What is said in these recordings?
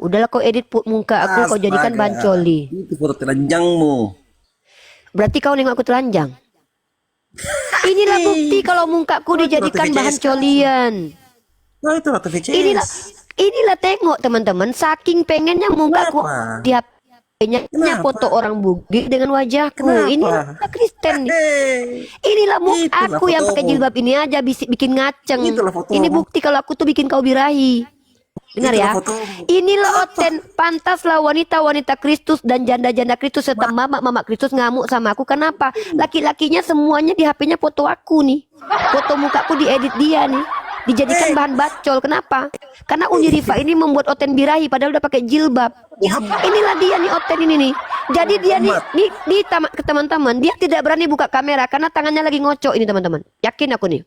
Udahlah kau edit muka aku, kau jadikan Astaga, bahan coli. itu foto telanjangmu. Berarti kau nengok aku telanjang. Inilah bukti kalau mukaku Oh, itu ratu dijadikan bahan VCS kan? colian. Oh, itu ratu Inilah VCS. inilah tengok teman-teman, saking pengennya mukaku Kenapa? di HP-nya Kenapa? foto orang bugil dengan wajahku. Inilah Kenapa? Kristen nih. Hei, Inilah itulah aku yang pakai fotomu. jilbab ini aja bikin ngaceng. Itulah Ini fotomu. bukti kalau aku tuh bikin kau birahi. Dengar Itulah ya. fotomu. Inilah Apa? oten pantaslah wanita-wanita Kristus dan janda-janda Kristus serta mama-mama Kristus ngamuk sama aku. Kenapa? Laki-lakinya semuanya di HP-nya foto aku nih. Foto mukaku diedit dia nih. Dijadikan bahan bacol. Kenapa? Karena Uni Rifa ini membuat oten birahi padahal udah pakai jilbab. Inilah dia nih oten ini nih. Jadi dia nih ke teman-teman, dia tidak berani buka kamera karena tangannya lagi ngocok ini teman-teman. Yakin aku nih.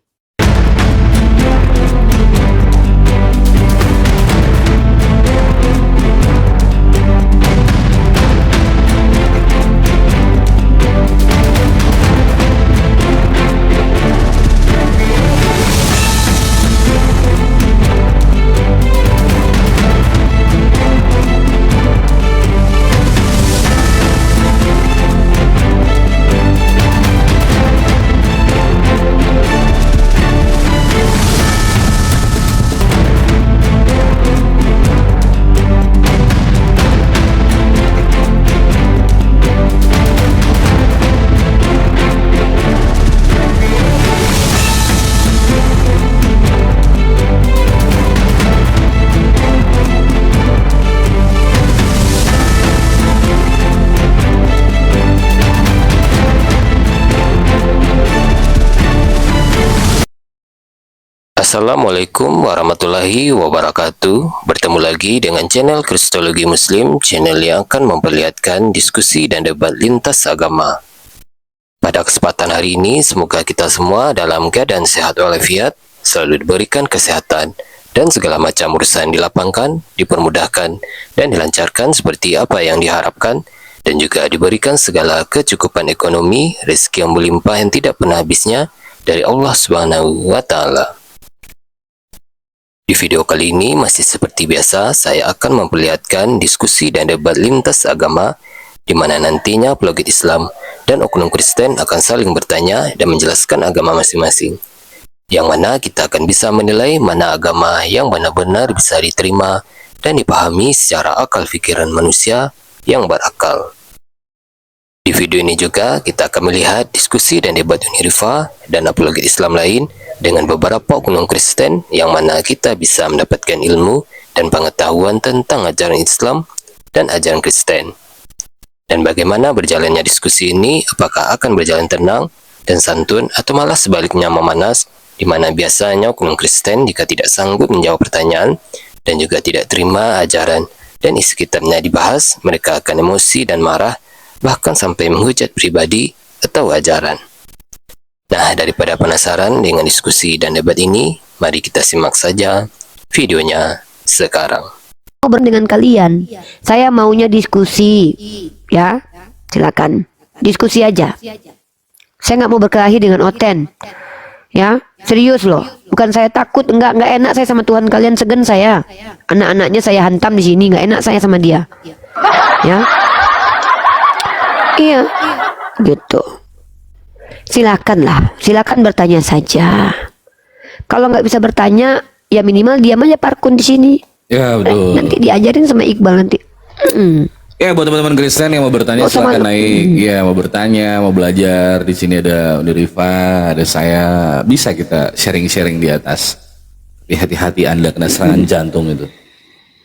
Assalamualaikum warahmatullahi wabarakatuh. Bertemu lagi dengan channel Kristologi Muslim, channel yang akan memperlihatkan diskusi dan debat lintas agama. Pada kesempatan hari ini, semoga kita semua dalam keadaan sehat walafiat, selalu diberikan kesehatan, dan segala macam urusan dilapangkan, dipermudahkan, dan dilancarkan seperti apa yang diharapkan, dan juga diberikan segala kecukupan ekonomi, rezeki yang melimpah yang tidak pernah habisnya dari Allah Subhanahu wa Ta'ala. Di video kali ini masih seperti biasa, saya akan memperlihatkan diskusi dan debat lintas agama di mana nantinya apologet Islam dan oknum Kristen akan saling bertanya dan menjelaskan agama masing-masing. Yang mana kita akan bisa menilai mana agama yang benar-benar bisa diterima dan dipahami secara akal fikiran manusia yang berakal. Di video ini juga kita akan melihat diskusi dan debat Uni Rifa dan apologet Islam lain dengan beberapa oknum Kristen yang mana kita bisa mendapatkan ilmu dan pengetahuan tentang ajaran Islam dan ajaran Kristen. Dan bagaimana berjalannya diskusi ini, apakah akan berjalan tenang dan santun atau malah sebaliknya memanas, di mana biasanya oknum Kristen jika tidak sanggup menjawab pertanyaan dan juga tidak terima ajaran dan isi kitabnya dibahas, mereka akan emosi dan marah, bahkan sampai menghujat pribadi atau ajaran. Nah, daripada penasaran dengan diskusi dan debat ini, mari kita simak saja videonya sekarang. Ngobrol dengan kalian. Saya maunya diskusi. Ya, silakan. Diskusi aja. Saya nggak mau berkelahi dengan Oten. Ya, serius loh. Bukan saya takut, nggak enak saya sama Tuhan kalian, segen saya. Anak-anaknya saya hantam di sini, nggak enak saya sama dia. Ya. Iya. Gitu. Silakanlah, silakan bertanya saja. Kalau nggak bisa bertanya, ya minimal diam aja parkun di sini. Ya betul. Nanti diajarin sama Iqbal nanti. Ya buat teman-teman Kristen yang mau bertanya silakan naik. Ya mau bertanya, mau belajar di sini ada Uni Rifa, ada saya. Bisa kita sharing-sharing di atas. Tapi hati-hati Anda kena serangan jantung itu.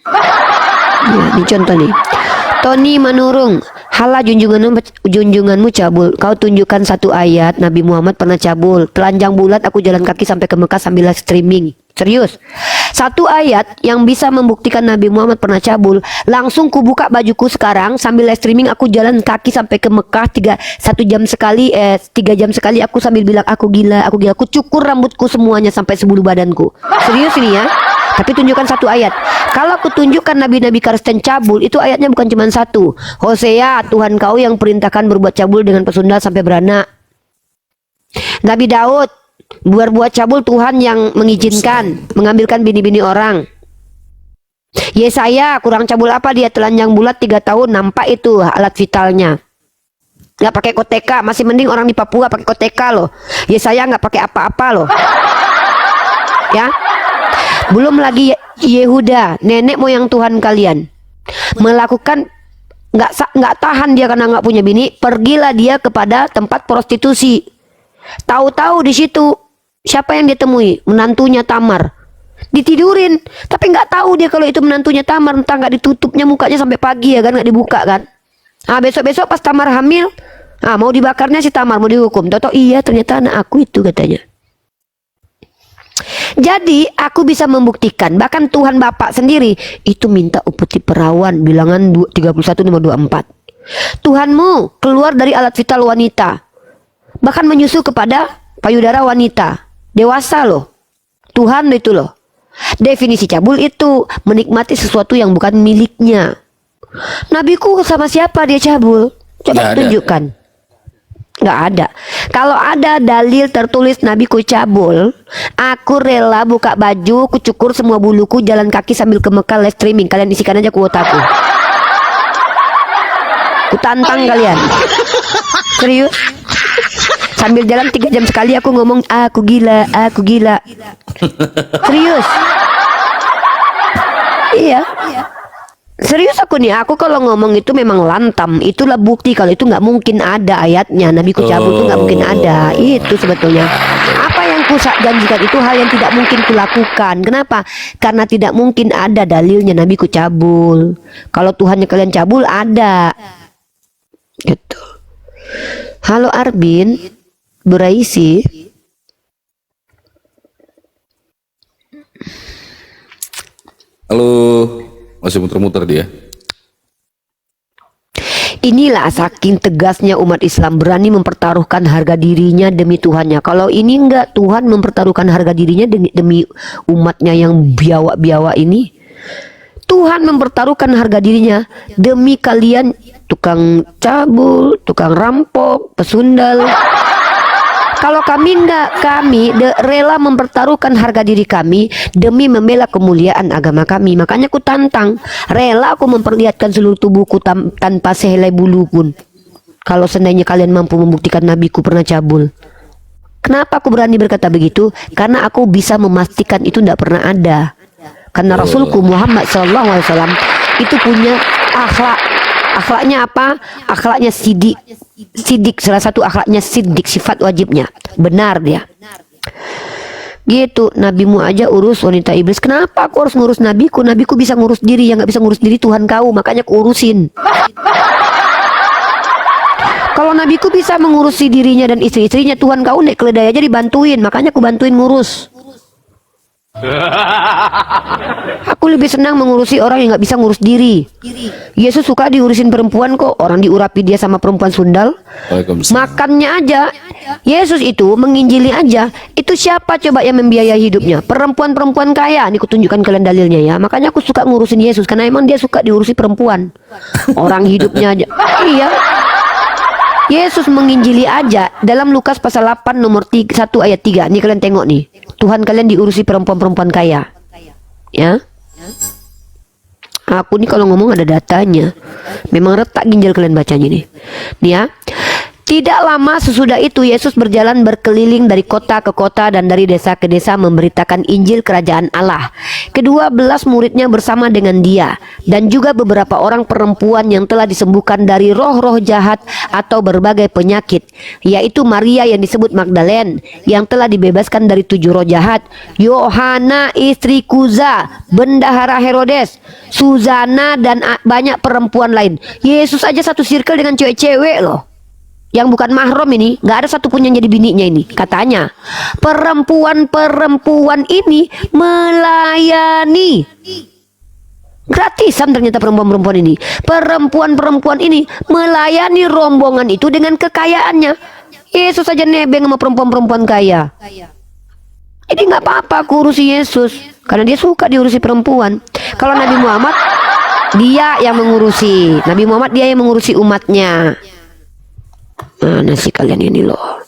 Ya, ini contoh nih. Tony Manurung, halah junjunganmu cabul. Kau tunjukkan satu ayat Nabi Muhammad pernah cabul. Telanjang bulat aku jalan kaki sampai ke Mekah sambil live streaming. Serius. Satu ayat yang bisa membuktikan Nabi Muhammad pernah cabul. Langsung ku buka bajuku sekarang sambil live streaming aku jalan kaki sampai ke Mekah 3 jam sekali 3 jam sekali aku sambil bilang aku gila, aku gila. Aku cukur rambutku semuanya sampai sebulu badanku. Serius ini ya. Tapi tunjukkan satu ayat. Kalau aku tunjukkan nabi-nabi Kristen cabul, itu ayatnya bukan cuma satu. Hosea, Tuhan kau yang perintahkan berbuat cabul dengan pesundal sampai beranak. Nabi Daud, berbuat cabul Tuhan yang mengizinkan, mengambilkan bini-bini orang. Yesaya kurang cabul apa, dia telanjang bulat 3 tahun, nampak itu alat vitalnya. Nggak pakai koteka, masih mending orang di Papua pakai koteka loh. Yesaya nggak pakai apa-apa loh. Ya, belum lagi Yehuda, nenek moyang Tuhan kalian, melakukan nggak tahan dia karena nggak punya bini, pergilah dia kepada tempat prostitusi. Tahu-tahu di situ siapa yang dia temui? Menantunya Tamar. Ditidurin, tapi nggak tahu dia kalau itu menantunya Tamar, entah nggak ditutupnya mukanya sampai pagi ya kan, nggak dibuka kan. Besok-besok pas Tamar hamil, mau dibakarnya si Tamar, mau dihukum. Tahu-tahu iya ternyata anak aku itu katanya. Jadi aku bisa membuktikan, bahkan Tuhan Bapak sendiri itu minta upeti perawan, bilangan 31:24. Tuhanmu keluar dari alat vital wanita, bahkan menyusu kepada payudara wanita, dewasa loh. Tuhan itu loh. Definisi cabul itu menikmati sesuatu yang bukan miliknya. Nabiku sama siapa dia cabul? Coba tunjukkan. Nggak ada. Kalau ada dalil tertulis nabiku cabul, aku rela buka baju, kucukur semua buluku, jalan kaki sambil ke Mekah live streaming. Kalian isikan aja kuotaku. Ku tantang kalian. Serius. Sambil jalan 3 jam sekali aku ngomong aku gila, aku gila. Serius. Iya. Serius aku nih, aku kalau ngomong itu memang lantam. Itulah bukti kalau itu nggak mungkin ada ayatnya. Nabiku cabul itu nggak mungkin ada. Itu sebetulnya. Apa yang ku janjikan itu hal yang tidak mungkin kulakukan. Kenapa? Karena tidak mungkin ada dalilnya nabiku cabul. Kalau Tuhannya kalian cabul ada. Gitu. Halo Arbin, Buraisi. Halo, masih muter-muter dia. Inilah saking tegasnya umat Islam berani mempertaruhkan harga dirinya demi Tuhannya. Kalau ini enggak, Tuhan mempertaruhkan harga dirinya demi umatnya yang biawak-biawak ini. Tuhan mempertaruhkan harga dirinya demi kalian tukang cabul, tukang rampok, pesundal. Kalau kami enggak, kami rela mempertaruhkan harga diri kami demi membela kemuliaan agama kami. Makanya aku tantang, rela aku memperlihatkan seluruh tubuhku tanpa sehelai bulu pun. Kalau seandainya kalian mampu membuktikan nabiku pernah cabul. Kenapa aku berani berkata begitu? Karena aku bisa memastikan itu tidak pernah ada. Karena Rasulku Muhammad SAW itu punya akhlak. Akhlaknya apa? Akhlaknya sidik. Sidik, salah satu akhlaknya sidik, sifat wajibnya. Benar dia. Gitu, nabimu aja urus wanita iblis. Kenapa aku harus ngurus nabiku? Nabiku bisa ngurus diri, yang nggak bisa ngurus diri Tuhan kau. Makanya aku urusin. Kalau nabiku bisa mengurusi dirinya dan istri-istrinya, Tuhan kau naik keledai aja dibantuin. Makanya aku bantuin ngurus. Aku lebih senang mengurusi orang yang nggak bisa ngurus diri. Yesus suka diurusin perempuan kok. Orang diurapi dia sama perempuan sundal. Makannya aja, Yesus itu menginjili aja. Itu siapa coba yang membiayai hidupnya? Perempuan-perempuan kaya. Ini aku tunjukkan kalian dalilnya ya. Makanya aku suka ngurusin Yesus karena emang dia suka diurusi perempuan. Orang hidupnya aja. Iya. Yesus menginjili aja dalam Lukas pasal 8 nomor 1 ayat 3. Ini kalian tengok nih. Tuhan kalian diurusi perempuan-perempuan kaya. Ya. Aku nih kalau ngomong ada datanya. Memang retak ginjal kalian bacanya nih. Nih ya. Tidak lama sesudah itu Yesus berjalan berkeliling dari kota ke kota dan dari desa ke desa memberitakan Injil kerajaan Allah. Ke-12 muridnya bersama dengan dia dan juga beberapa orang perempuan yang telah disembuhkan dari roh-roh jahat atau berbagai penyakit, yaitu Maria yang disebut Magdalene yang telah dibebaskan dari 7 roh jahat, Yohana istri Kuza, bendahara Herodes, Suzana dan banyak perempuan lain. Yesus aja satu circle dengan cewek-cewek loh. Yang bukan mahram ini, nggak ada satupun yang jadi bininya ini. Katanya perempuan-perempuan ini melayani gratisan. Ternyata perempuan-perempuan ini, perempuan-perempuan ini melayani rombongan itu dengan kekayaannya. Yesus saja nebeng sama perempuan-perempuan kaya. Jadi nggak apa-apa aku urusi Yesus karena dia suka diurusi perempuan. Kalau Nabi Muhammad, dia yang mengurusi. Nabi Muhammad dia yang mengurusi umatnya. Mana sih kalian ini loh?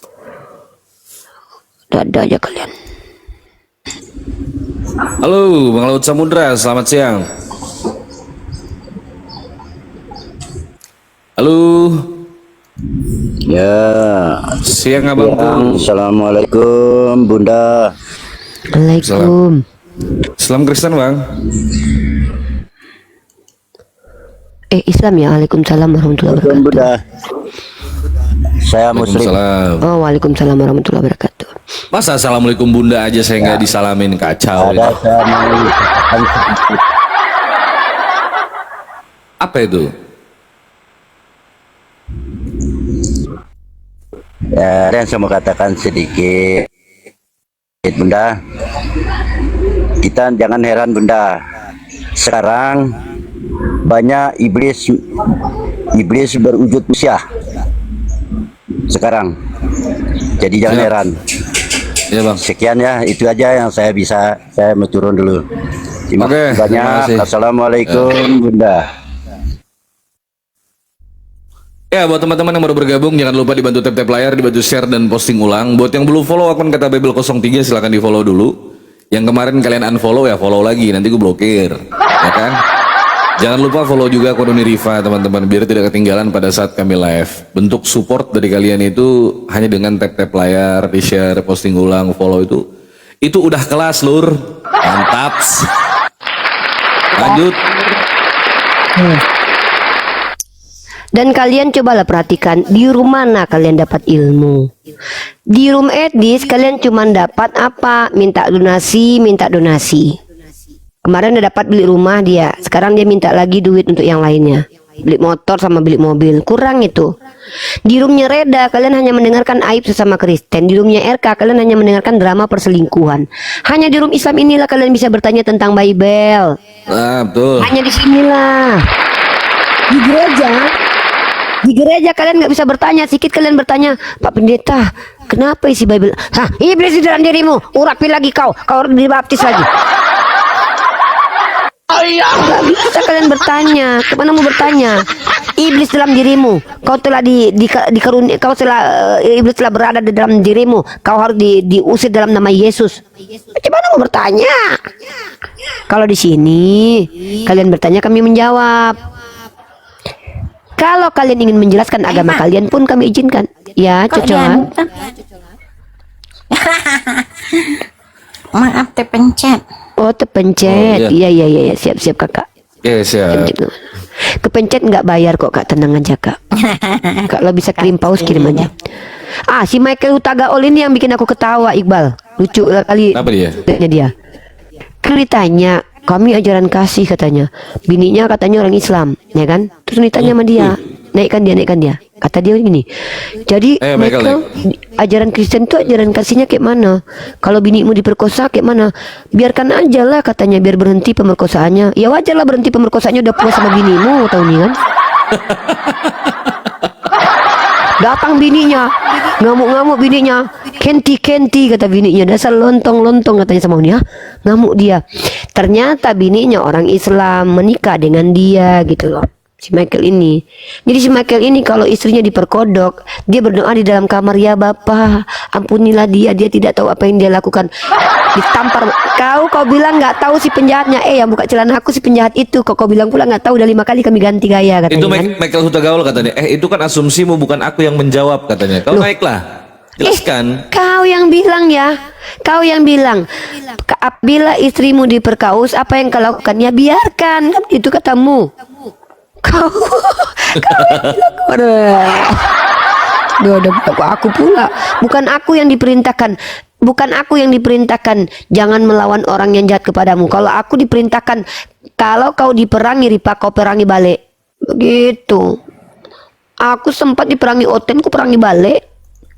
Dada aja kalian. Halo Bang Laut Samudra, selamat siang. Halo. Ya, Siang Abang Pung. Assalamualaikum Bunda. Waalaikumsalam. Islam Kristen Bang. Islam ya. Waalaikumsalam warahmatullahi Assalamualaikum wabarakatuh. Bunda. Saya Muslim. Waalaikumsalam. Oh, waalaikumsalam warahmatullahi wabarakatuh. Masa assalamualaikum Bunda aja saya nggak disalamin, kacau. Ada saya mau katakan sedikit. Apa itu? Ya, ada yang saya mau katakan sedikit, Bunda. Kita jangan heran Bunda. Sekarang banyak iblis berwujud manusia. Sekarang. Jadi jangan Siap. heran. Ya Bang. Sekian ya, itu aja yang saya mau turun dulu. Terima Oke, kasih terima banyak. kasih. Assalamualaikum Bunda. Ya, buat teman-teman yang baru bergabung, jangan lupa dibantu tap-tap layar, dibantu share dan posting ulang. Buat yang belum follow akun Kata Bebel 03, silahkan di follow dulu. Yang kemarin kalian unfollow ya follow lagi, nanti gue blokir, ya kan? Jangan lupa follow juga akun Unirifa teman-teman, biar tidak ketinggalan pada saat kami live. Bentuk support dari kalian itu hanya dengan tap-tap layar, di share, posting ulang, follow itu udah kelas lur, mantap. Lanjut. Dan kalian cobalah perhatikan di rumah mana kalian dapat ilmu. Di room Edis kalian cuma dapat apa? Minta donasi. Kemarin udah dapat beli rumah dia, sekarang dia minta lagi duit untuk yang lainnya. Beli motor sama beli mobil, kurang itu. Di roomnya Reda kalian hanya mendengarkan aib sesama Kristen. Di roomnya RK kalian hanya mendengarkan drama perselingkuhan. Hanya di room Islam inilah kalian bisa bertanya tentang Bible. Nah, betul. Hanya di sinilah. Di gereja kalian nggak bisa bertanya. Sikit kalian bertanya, Pak Pendeta, kenapa isi Bible? Hah, iblis di dalam dirimu. Urapi lagi kau harus dibaptis lagi. Nggak bisa kalian bertanya. Kemana mau bertanya? Iblis dalam dirimu. Kau telah iblis telah berada di dalam dirimu. Kau harus diusir dalam nama Yesus. Gimana mau bertanya? Kalau di sini kalian bertanya, kami menjawab. Kalau kalian ingin menjelaskan agama kalian pun kami izinkan. Ya, cocokan. Maaf terpencet. Oh, terpencet. Oh, iya. Iya, siap kakak. Ya, siap. Kepencet nggak bayar kok kak, tenang aja kak. Kalau bisa kirim paus kirim aja. Si Michael Hutagaol ini yang bikin aku ketawa, Iqbal. Lucu kali. Apa dia? Dia ceritanya, kami ajaran kasih katanya. Bininya katanya orang Islam, ya kan? Terus ditanya sama dia, naikkan dia. Kata dia gini, jadi Michael, ajaran Kristen itu ajaran kasihnya kayak mana? Kalau binimu diperkosa kayak mana? Biarkan aja lah katanya, biar berhenti pemerkosaannya. Ya wajar lah berhenti pemerkosaannya, udah puas sama binimu, tahu nih kan? Datang bininya, ngamuk bininya, Kenti kata bininya, dasar lontong katanya sama dia, ngamuk dia. Ternyata bininya orang Islam, menikah dengan dia gitu loh, si Michael ini. Jadi si Michael ini kalau istrinya diperkodok, dia berdoa di dalam kamar, ya Bapak, ampunilah dia tidak tahu apa yang dia lakukan. Ditampar, kau bilang nggak tahu si penjahatnya, yang buka celana aku si penjahat itu, kau bilang pula nggak tahu, udah 5 kali kami ganti gaya katanya. Itu kan? Michael Hutagaol katanya. Itu kan asumsimu, bukan aku yang menjawab katanya. Kau naiklah, jelaskan. Kau yang bilang ya, bila istrimu diperkaus, apa yang kau lakukan? Ya biarkan, kan itu katamu. Kau aku pula, bukan aku yang diperintahkan jangan melawan orang yang jahat kepadamu. Kalau aku diperintahkan, kalau kau diperangi Ripa, kau perangi balik, begitu. Aku sempat diperangi Oten, aku perangi balik.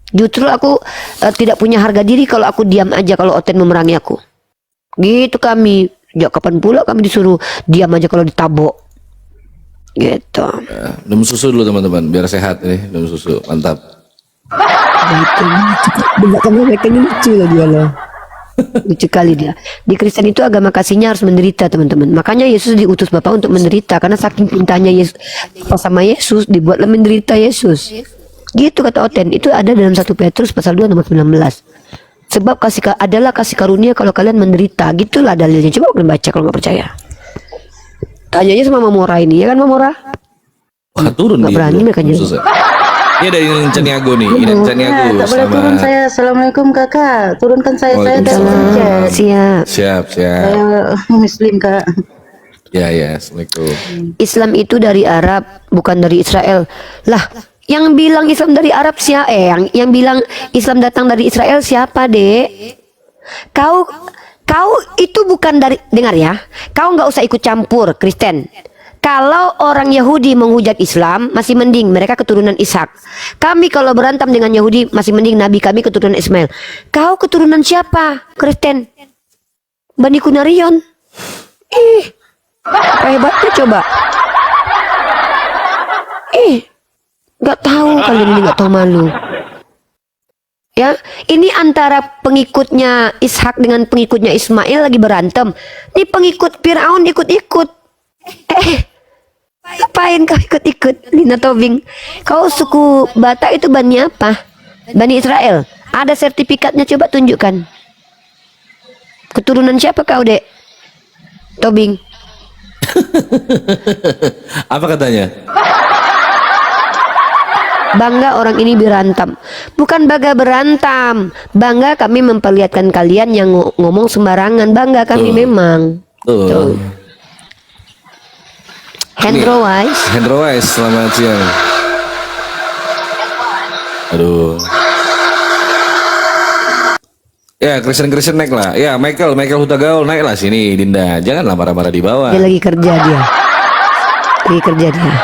Justru aku tidak punya harga diri kalau aku diam aja kalau Oten memerangi aku, gitu. Kami sejak kapan pula kami disuruh diam aja kalau ditabok, gitu. Minum susu dulu teman-teman, biar sehat nih. Minum susu, mantap. Lucu lah dia loh. Lucu kali dia. Di Kristen itu agama kasihnya harus menderita teman-teman. Makanya Yesus diutus Bapa untuk menderita, karena saking cintanya Yesus sama Yesus, dibuatlah menderita Yesus. Gitu kata Oten. Itu ada dalam 1 Petrus pasal 2 nomor 19. Sebab adalah kasih karunia kalau kalian menderita. Gitulah dalilnya. Coba kalian baca kalau nggak percaya. Tanya aja sama Mamora ini, ya kan Mamora? Wah, turun Nggak dia, berani bro. mereka nyuruh. Susah. Ini dari Caniago nih, ini Caniago Tak boleh sama. turun saya. Assalamualaikum kakak. Turunkan saya dari Waalaikumsalam. Aceh. Siap. Siap. Saya Muslim kak. Ya, Assalamualaikum. Islam itu dari Arab, bukan dari Israel. Lah, yang bilang Islam dari Arab siapa? Yang bilang Islam datang dari Israel siapa, Dek? Kau itu bukan dari, dengar ya. Kau nggak usah ikut campur Kristen. Kalau orang Yahudi menghujat Islam masih mending, mereka keturunan Ishak. Kami kalau berantem dengan Yahudi masih mending, Nabi kami keturunan Ismail. Kau keturunan siapa? Kristen. Bani Kunarion. Apa hebatnya coba? Nggak tahu kalian ini, nggak tahu malu. Ya, ini antara pengikutnya Ishak dengan pengikutnya Ismail lagi berantem. Ini pengikut Firaun ikut-ikut. Ngapain kau ikut-ikut, Lina Tobing? Kau suku Batak itu Bani apa? Bani Israel. Ada sertifikatnya, coba tunjukkan. Keturunan siapa kau, Dek? Tobing. Apa katanya? Bangga orang ini berantem. Bukan bangga berantem. Bangga kami memperlihatkan kalian yang ngomong sembarangan. Bangga kami memang. Tuh. Hendro Wise. Hendro Wise, selamat siang. Aduh. Ya, Kristen naik lah. Ya, Michael Hutagaul naik lah sini, Dinda. Janganlah marah-marah di bawah. Dia lagi kerja dia. Lagi kerja dia.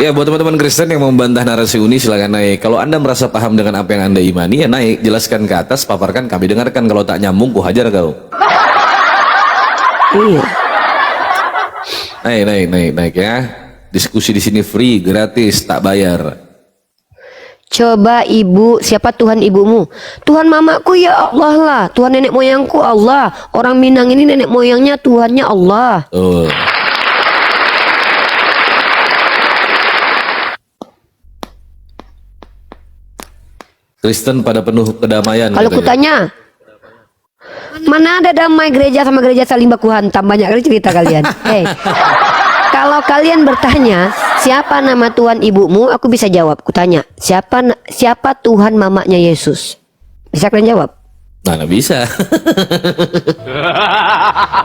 Ya, buat teman-teman Kristen yang mau membantah narasi Uni silakan naik. Kalau Anda merasa paham dengan apa yang Anda imani, ya naik, jelaskan ke atas, paparkan, kami dengarkan. Kalau tak nyambung, ku hajar kau. Iya. Naik ya. Diskusi di sini free, gratis, tak bayar. Coba ibu, siapa Tuhan ibumu? Tuhan mamaku ya Allah lah. Tuhan nenek moyangku Allah. Orang Minang ini nenek moyangnya Tuhannya Allah. Tuh. Kristen pada penuh kedamaian. Kalau katanya. kutanya, mana ada damai gereja sama gereja saling baku hantam? Banyak kali cerita kalian. Kalau kalian bertanya siapa nama Tuhan ibumu, aku bisa jawab. Kutanya siapa Tuhan mamanya Yesus? Bisa kalian jawab? Mana bisa?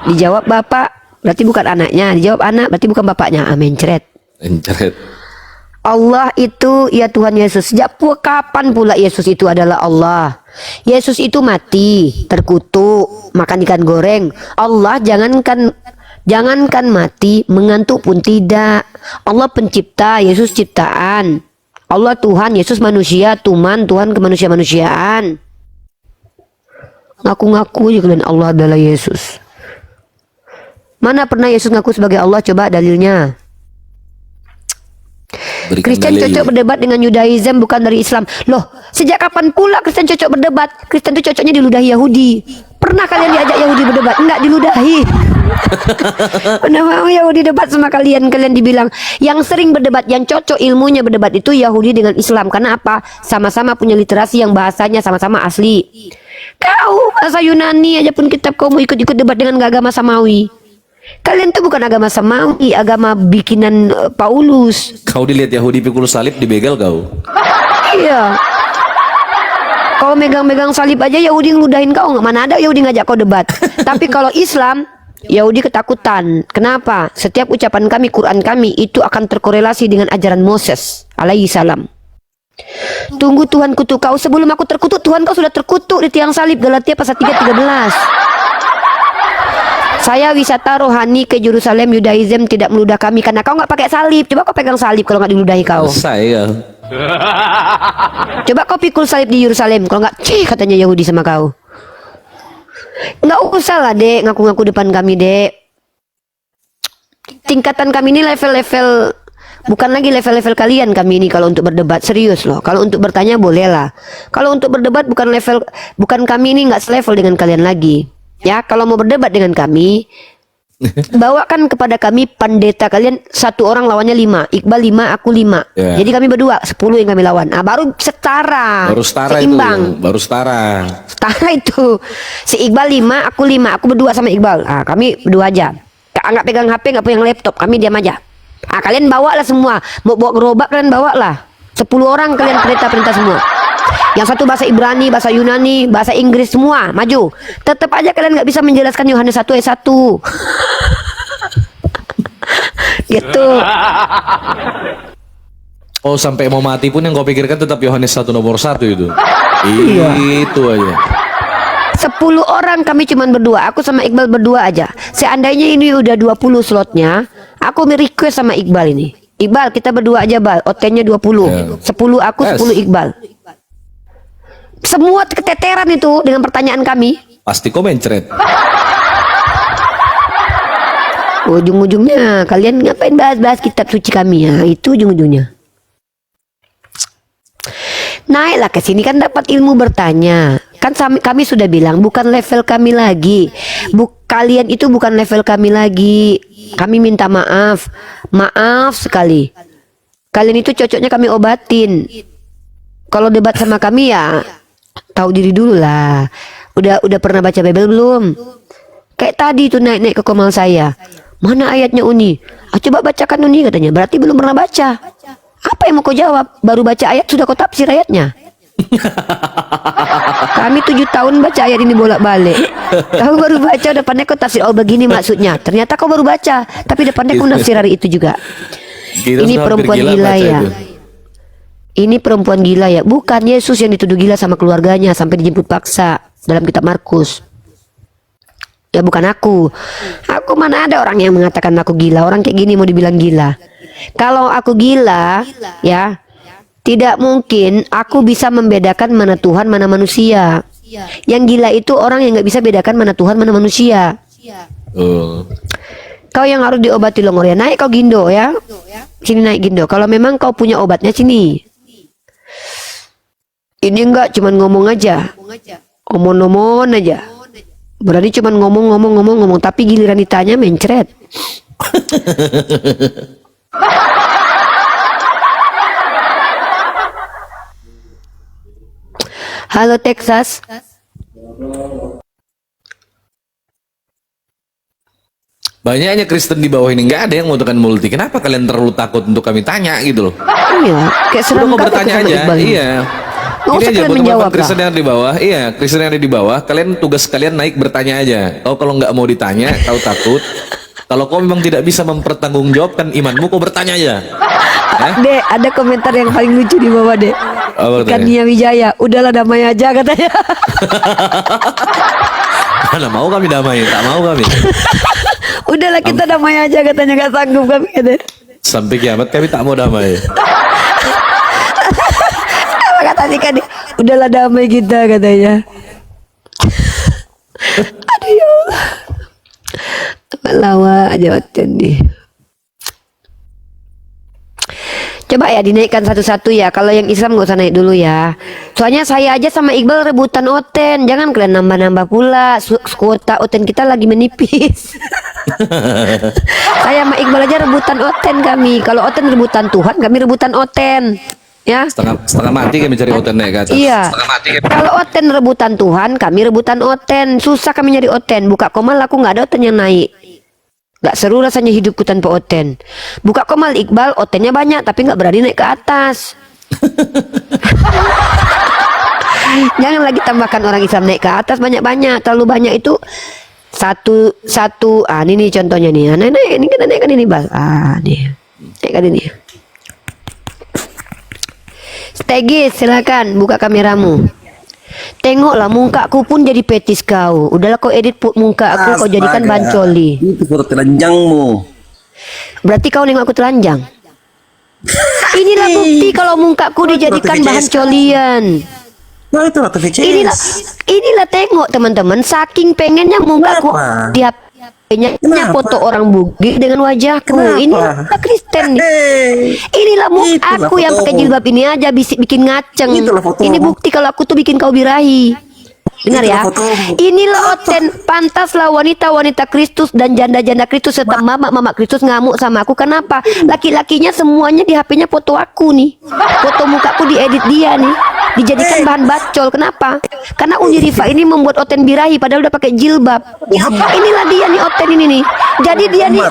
Dijawab bapak, berarti bukan anaknya. Dijawab anak, berarti bukan bapaknya. Amin, ceret. Encret. Allah itu ya Tuhan Yesus. Sejak kapan pula Yesus itu adalah Allah? Yesus itu mati, terkutuk, makan ikan goreng. Allah jangankan mati, mengantuk pun tidak. Allah pencipta, Yesus ciptaan. Allah Tuhan, Yesus manusia, Tuhan kemanusia-manusiaan. Ngaku-ngaku aja kalian Allah adalah Yesus. Mana pernah Yesus ngaku sebagai Allah? Coba dalilnya. Berikan Kristen dalil. cocok berdebat dengan Yudaism, bukan dari Islam. Loh, sejak kapan pula Kristen cocok berdebat? Kristen itu cocoknya diludahi Yahudi. Pernah kalian diajak Yahudi berdebat? Enggak, diludahi. Pernah mau Yahudi debat sama kalian? Kalian dibilang yang sering berdebat, yang cocok ilmunya berdebat itu Yahudi dengan Islam. Karena apa? Sama-sama punya literasi yang bahasanya sama-sama asli. Kau bahasa Yunani aja pun kitab kau mau ikut-ikut debat dengan agama Samawi. Kalian tuh bukan agama Samawi, agama bikinan Paulus. Kau dilihat Yahudi pikul salib dibegal kau. Iya. Kau megang-megang salib aja Yahudi ngeludahin kau, nggak, mana ada Yahudi ngajak kau debat. Tapi kalau Islam, Yahudi ketakutan. Kenapa? Setiap ucapan kami, Quran kami itu akan terkorelasi dengan ajaran Moses alaihi salam. Tunggu Tuhan kutuk kau sebelum aku terkutuk. Tuhan kau sudah terkutuk di tiang salib. Galatia pasal 3:13. Saya wisata rohani ke Yerusalem. Yudaism tidak meludah kami karena kau nggak pakai salib. Coba kau pegang salib kalau nggak diludahi kau. Saya. Coba kau pikul salib di Yerusalem. Kalau nggak, katanya Yahudi sama kau. Nggak usah lah, Dek, ngaku-ngaku depan kami, Dek. Tingkatan kami ini level-level, bukan lagi level-level kalian kami ini kalau untuk berdebat, serius loh. Kalau untuk bertanya boleh lah. Kalau untuk berdebat bukan kami ini nggak selevel dengan kalian lagi. Ya, kalau mau berdebat dengan kami, bawakan kepada kami pendeta kalian, satu orang lawannya 5, Iqbal 5, aku 5. Ya. Jadi kami berdua 10 yang kami lawan. Nah, baru setara. Baru setara seimbang. itu. Baru setara. Setara itu. Si Iqbal 5, aku 5. Aku berdua sama Iqbal. Ah, kami berdua aja. Nggak pegang HP, nggak pegang laptop. Kami diam aja. Kalian bawa lah semua. Mau bawa gerobak kalian bawa lah. 10 orang kalian perintah semua. Yang satu bahasa Ibrani, bahasa Yunani, bahasa Inggris semua. Maju. Tetap aja kalian nggak bisa menjelaskan Yohanes 1 ayat 1. Gitu. Oh, sampai mau mati pun yang kau pikirkan tetap Yohanes 1 nomor 1 itu. Itu aja. 10 orang kami cuman berdua. Aku sama Iqbal berdua aja. Seandainya ini udah 20 slotnya, aku request sama Iqbal ini. Iqbal, kita berdua aja, Bal. OT-nya 20. 10 aku, 10 Iqbal. Semua keteteran itu dengan pertanyaan kami. Pasti kau mencret. Ujung-ujungnya kalian ngapain bahas-bahas kitab suci kami ya? Itu ujung-ujungnya. Naiklah ke sini kan dapat ilmu bertanya. Kan kami sudah bilang bukan level kami lagi. Kalian itu bukan level kami lagi. Kami minta maaf. Maaf sekali. Kalian itu cocoknya kami obatin. Kalau debat sama kami ya tahu diri dulu lah. Udah pernah baca Bible belum? Kayak tadi tuh naik ke komal saya. Mana ayatnya Uni? Coba bacakan Uni katanya. Berarti belum pernah baca. Apa yang mau kau jawab? Baru baca ayat sudah kau tafsir ayatnya. Kami 7 tahun baca ayat ini bolak-balik. Kau baru baca depannya kau tafsir. Oh begini maksudnya. Ternyata kau baru baca. Tapi depannya kau nafsir hari itu juga. Ini perempuan gila ya. Ini perempuan gila ya. Bukan Yesus yang dituduh gila sama keluarganya sampai dijemput paksa dalam kitab Markus. Ya bukan aku. Aku mana ada orang yang mengatakan aku gila. Orang kayak gini mau dibilang gila. Kalau aku gila, ya, tidak mungkin aku bisa membedakan mana Tuhan, mana manusia. Yang gila itu orang yang nggak bisa bedakan mana Tuhan, mana manusia. Kau yang harus diobati Longor ya. Naik kau Gindo ya. Sini naik Gindo. Kalau memang kau punya obatnya sini. Ini enggak cuman ngomong aja. Omong-omong aja. Berarti cuman ngomong, tapi giliran ditanya mencret. Halo Texas. Banyaknya Kristen di bawah ini nggak ada yang mau tekan multi. Kenapa kalian terlalu takut untuk kami tanya gitu loh? Iya, kayak Udah serem mau kata bertanya sama aja. Iqbal ini. Iya. Nggak Ini usah aja kalian buat menjawab teman Kristen yang ada di bawah. Iya, Kristen yang ada di bawah. Kalian tugas kalian naik bertanya aja. Kalau nggak mau ditanya, kau takut. Kalau kau memang tidak bisa mempertanggungjawabkan imanmu, kau bertanya aja. Dek, ada komentar yang paling lucu di bawah, Dek. Apa Ikan katanya? Nia Wijaya, udahlah damai aja katanya. Mana mau kami damai, tak mau kami. Udahlah kita damai aja katanya, nggak sanggup kami katanya. Sampai kiamat kami tak mau damai. Apa kata Nika nih? Udahlah damai kita katanya. Aduh ya Allah. Lawa aja wajan nih. Coba ya dinaikkan satu-satu ya. Kalau yang Islam nggak usah naik dulu ya. Soalnya saya aja sama Iqbal rebutan oten. Jangan kalian nambah-nambah pula. Kuota oten kita lagi menipis. Saya sama Iqbal aja rebutan oten kami. Kalau oten rebutan Tuhan, kami rebutan oten. Ya. Setengah mati kami cari oten naik ke atas. Iya. Kalau oten rebutan Tuhan, kami rebutan oten. Susah kami nyari oten. Buka komal aku nggak ada oten yang naik. Gak seru rasanya hidupku tanpa oten. Buka komal Iqbal, otennya banyak tapi nggak berani naik ke atas. Jangan lagi tambahkan orang Islam naik ke atas banyak-banyak. Terlalu banyak itu satu. Ini nih contohnya nih. Naik ini kita naikkan ini Bal. Nih. Naikkan ini. Stegis silakan buka kameramu. Tengoklah mukaku pun jadi petis kau. Udahlah kau edit muka aku, kau jadikan bancoli. Itu foto telanjangmu. Berarti kau nengok aku telanjang. Inilah bukti kalau mukaku dijadikan bahan colian. Nah itu foto VCS. Inilah tengok teman-teman, saking pengennya mukaku Kenapa? tiap nya Kenapa? foto orang bugil dengan wajahku. Kenapa? Ini Kristen nih. Inilah Itulah aku yang pakai fotomu. jilbab ini aja bikin ngaceng. Itulah fotomu. Ini bukti kalau aku tuh bikin kau birahi. Dengar ya. Itulah fotomu. Inilah oten, pantaslah wanita-wanita Kristus dan janda-janda Kristus serta mama-mama Kristus ngamuk sama aku. Kenapa? Laki-lakinya semuanya di HP-nya foto aku nih. Foto mukaku diedit dia nih. dijadikan bahan bacol. Kenapa? Karena Uni Rifa ini membuat Oten birahi padahal udah pakai jilbab. Inilah dia nih Oten ini nih. Jadi dia nih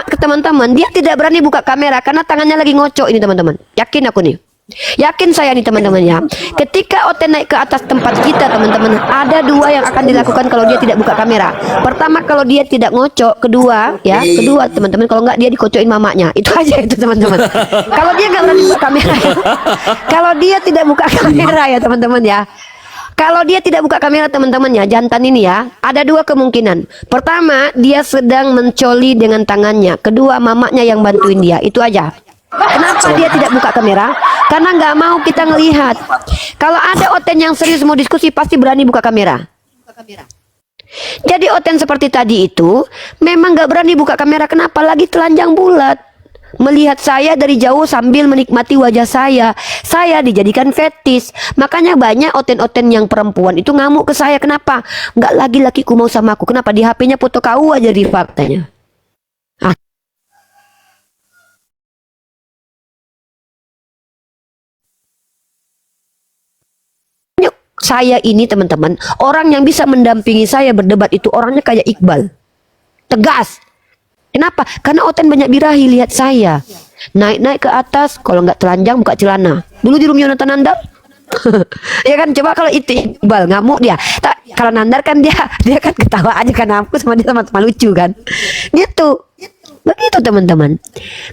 ke teman-teman, dia tidak berani buka kamera karena tangannya lagi ngocok ini teman-teman. Yakin aku nih. Yakin saya nih teman-teman ya. Ketika Oten naik ke atas tempat kita teman-teman, ada dua yang akan dilakukan kalau dia tidak buka kamera. Pertama kalau dia tidak ngocok, kedua teman-teman kalau nggak dia dikocokin mamanya. Itu aja itu teman-teman. Kalau dia nggak berani buka kamera, kalau dia tidak buka kamera ya teman-teman ya. Kalau dia tidak buka kamera teman-teman ya, jantan ini ya, ada dua kemungkinan. Pertama, dia sedang mencoli dengan tangannya. Kedua, mamanya yang bantuin dia. Itu aja. Kenapa dia tidak buka kamera? Karena nggak mau kita ngelihat. Kalau ada Oten yang serius mau diskusi pasti berani buka kamera. Jadi Oten seperti tadi itu memang nggak berani buka kamera. Kenapa? Lagi telanjang bulat. Melihat saya dari jauh sambil menikmati wajah saya. Saya dijadikan fetis. Makanya banyak Oten-Oten yang perempuan itu ngamuk ke saya. Kenapa? Nggak lagi lakiku mau sama aku. Kenapa? Di HP-nya foto kau aja di faktanya. Saya ini teman-teman, orang yang bisa mendampingi saya berdebat itu orangnya kayak Iqbal. Tegas. Kenapa? Karena Oten banyak birahi lihat saya. Naik-naik ke atas, kalau nggak telanjang buka celana. Dulu di rumah Yonatan Nandar. Ya kan, coba kalau itu Iqbal ngamuk dia. Kalau Nandar kan dia kan ketawa aja karena aku sama dia sama-sama lucu kan. Gitu. Begitu teman-teman.